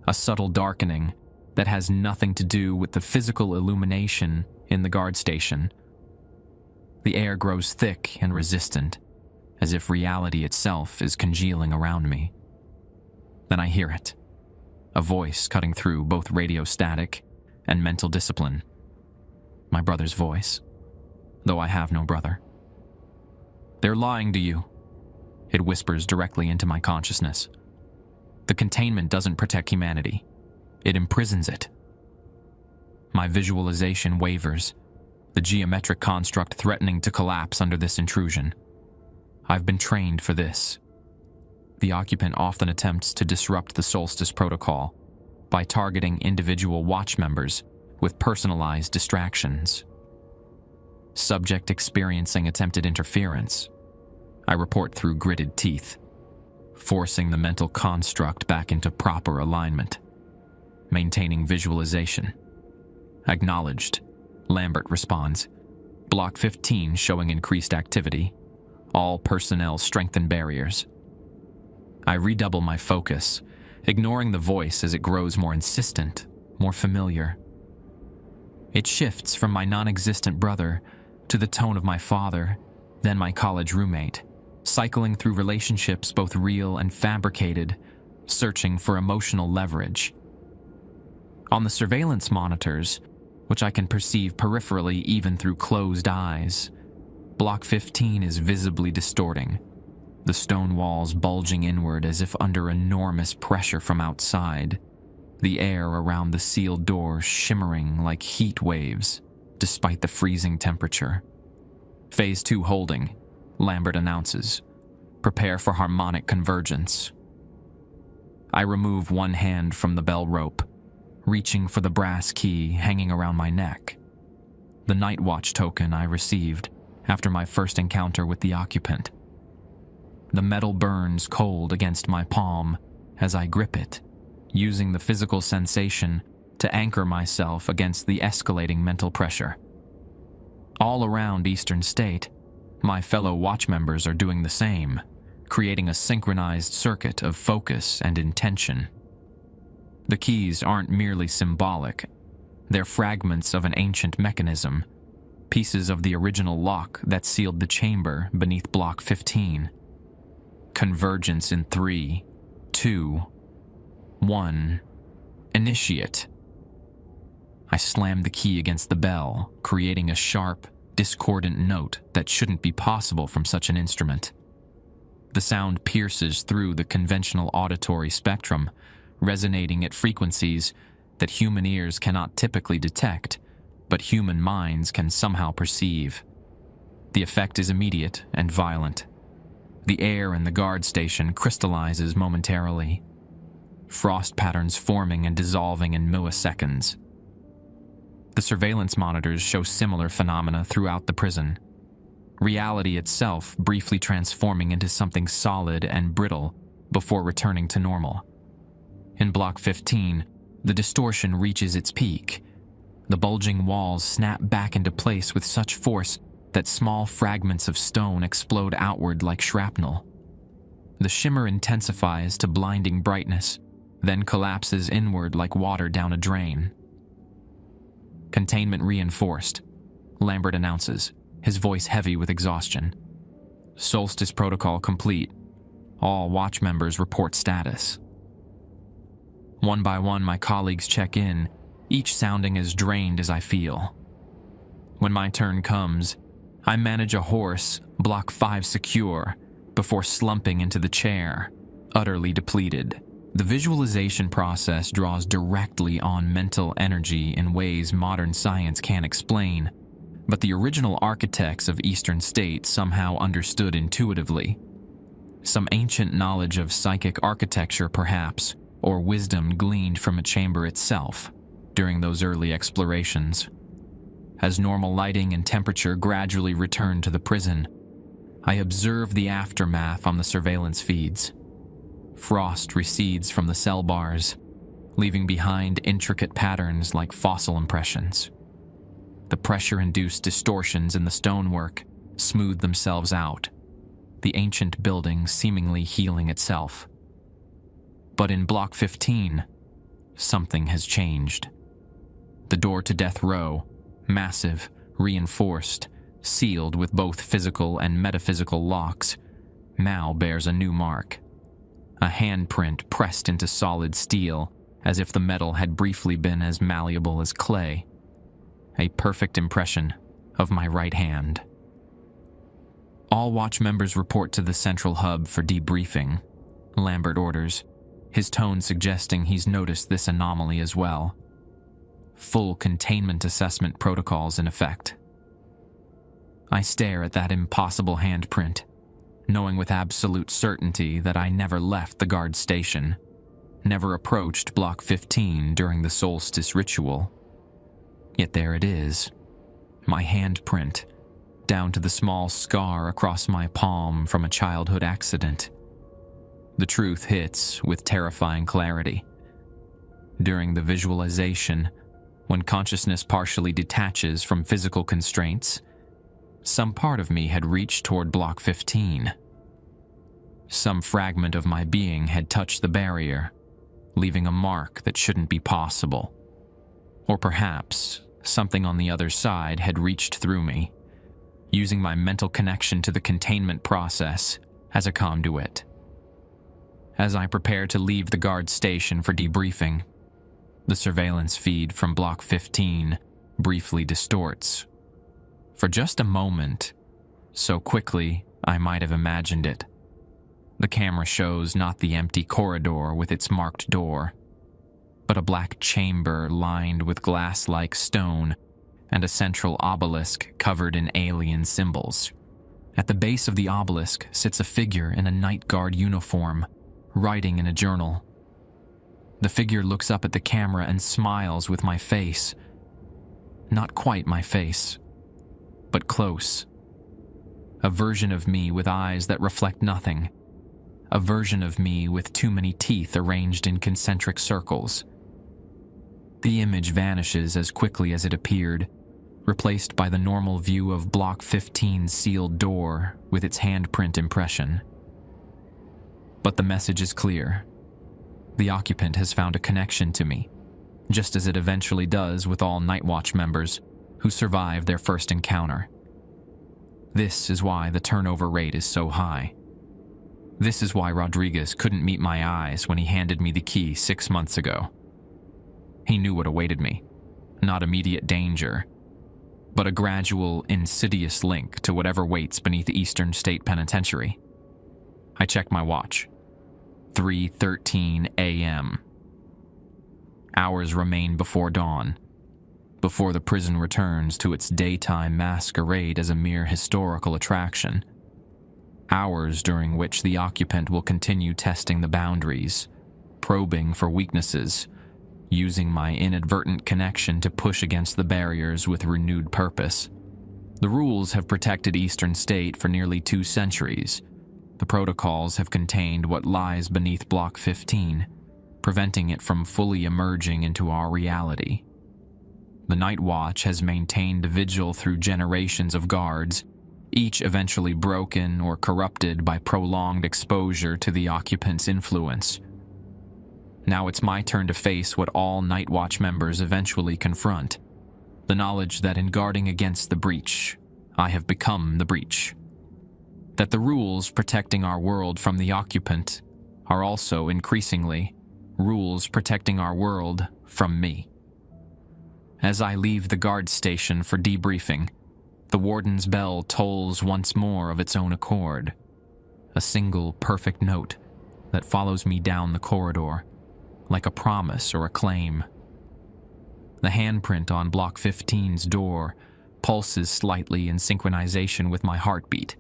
a subtle darkening that has nothing to do with the physical illumination in the guard station. The air grows thick and resistant, as if reality itself is congealing around me. Then I hear it, a voice cutting through both radio static and mental discipline. My brother's voice, though I have no brother. They're lying to you, it whispers directly into my consciousness. The containment doesn't protect humanity. It imprisons it. My visualization wavers, the geometric construct threatening to collapse under this intrusion. I've been trained for this. The occupant often attempts to disrupt the Solstice Protocol by targeting individual watch members with personalized distractions. Subject experiencing attempted interference. I report through gritted teeth, forcing the mental construct back into proper alignment. Maintaining visualization. Acknowledged, Lambert responds. Block 15 showing increased activity. All personnel strengthen barriers. I redouble my focus, ignoring the voice as it grows more insistent, more familiar. It shifts from my non-existent brother to the tone of my father, then my college roommate, cycling through relationships both real and fabricated, searching for emotional leverage. On the surveillance monitors, which I can perceive peripherally even through closed eyes, Block 15 is visibly distorting, the stone walls bulging inward as if under enormous pressure from outside, the air around the sealed door shimmering like heat waves, despite the freezing temperature. Phase 2 holding, Lambert announces. Prepare for harmonic convergence. I remove one hand from the bell rope, reaching for the brass key hanging around my neck. The night watch token I received after my first encounter with the occupant. The metal burns cold against my palm as I grip it, using the physical sensation to anchor myself against the escalating mental pressure. All around Eastern State, my fellow watch members are doing the same, creating a synchronized circuit of focus and intention. The keys aren't merely symbolic. They're fragments of an ancient mechanism, pieces of the original lock that sealed the chamber beneath Block 15. Convergence in 3, 2, 1. Initiate. I slammed the key against the bell, creating a sharp, discordant note that shouldn't be possible from such an instrument. The sound pierces through the conventional auditory spectrum, resonating at frequencies that human ears cannot typically detect, but human minds can somehow perceive. The effect is immediate and violent. The air in the guard station crystallizes momentarily, frost patterns forming and dissolving in milliseconds. The surveillance monitors show similar phenomena throughout the prison, reality itself briefly transforming into something solid and brittle before returning to normal. In Block 15, the distortion reaches its peak. The bulging walls snap back into place with such force that small fragments of stone explode outward like shrapnel. The shimmer intensifies to blinding brightness, then collapses inward like water down a drain. Containment reinforced, Lambert announces, his voice heavy with exhaustion. Solstice protocol complete. All watch members report status. One by one, my colleagues check in, each sounding as drained as I feel. When my turn comes, I manage a hoarse, Block 5 secure, before slumping into the chair, utterly depleted. The visualization process draws directly on mental energy in ways modern science can't explain, but the original architects of Eastern State somehow understood intuitively. Some ancient knowledge of psychic architecture, perhaps, or wisdom gleaned from a chamber itself during those early explorations. As normal lighting and temperature gradually returned to the prison, I observe the aftermath on the surveillance feeds. Frost recedes from the cell bars, leaving behind intricate patterns like fossil impressions. The pressure-induced distortions in the stonework smooth themselves out, the ancient building seemingly healing itself. But in Block 15, something has changed. The door to death row, massive, reinforced, sealed with both physical and metaphysical locks, now bears a new mark. A handprint pressed into solid steel, as if the metal had briefly been as malleable as clay. A perfect impression of my right hand. All watch members report to the central hub for debriefing, Lambert orders, his tone suggesting he's noticed this anomaly as well. Full containment assessment protocols in effect. I stare at that impossible handprint, knowing with absolute certainty that I never left the guard station, never approached Block 15 during the solstice ritual. Yet there it is, my handprint, down to the small scar across my palm from a childhood accident. The truth hits with terrifying clarity. During the visualization, when consciousness partially detaches from physical constraints, some part of me had reached toward Block 15. Some fragment of my being had touched the barrier, leaving a mark that shouldn't be possible. Or perhaps something on the other side had reached through me, using my mental connection to the containment process as a conduit. As I prepare to leave the guard station for debriefing, the surveillance feed from Block 15 briefly distorts. For just a moment, so quickly I might have imagined it. The camera shows not the empty corridor with its marked door, but a black chamber lined with glass-like stone and a central obelisk covered in alien symbols. At the base of the obelisk sits a figure in a night guard uniform, writing in a journal. The figure looks up at the camera and smiles with my face. Not quite my face, but close. A version of me with eyes that reflect nothing. A version of me with too many teeth arranged in concentric circles. The image vanishes as quickly as it appeared, replaced by the normal view of Block 15's sealed door with its handprint impression. But the message is clear. The occupant has found a connection to me, just as it eventually does with all Night Watch members who survive their first encounter. This is why the turnover rate is so high. This is why Rodriguez couldn't meet my eyes when he handed me the key 6 months ago. He knew what awaited me, not immediate danger, but a gradual, insidious link to whatever waits beneath the Eastern State Penitentiary. I checked my watch. 3:13 a.m. Hours remain before dawn, before the prison returns to its daytime masquerade as a mere historical attraction. Hours during which the occupant will continue testing the boundaries, probing for weaknesses, using my inadvertent connection to push against the barriers with renewed purpose. The rules have protected Eastern State for nearly 2 centuries. The protocols have contained what lies beneath Block 15, preventing it from fully emerging into our reality. The Night Watch has maintained a vigil through generations of guards, each eventually broken or corrupted by prolonged exposure to the occupant's influence. Now it's my turn to face what all Night Watch members eventually confront: the knowledge that in guarding against the breach, I have become the breach. That the rules protecting our world from the occupant are also increasingly rules protecting our world from me. As I leave the guard station for debriefing, the warden's bell tolls once more of its own accord, a single perfect note that follows me down the corridor, like a promise or a claim. The handprint on Block 15's door pulses slightly in synchronization with my heartbeat,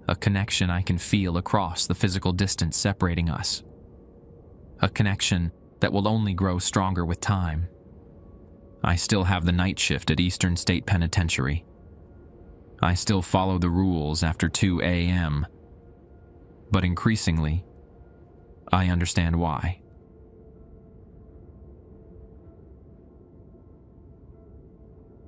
a connection I can feel across the physical distance separating us, a connection that will only grow stronger with time. I still have the night shift at Eastern State Penitentiary. I still follow the rules after 2 a.m., but increasingly, I understand why.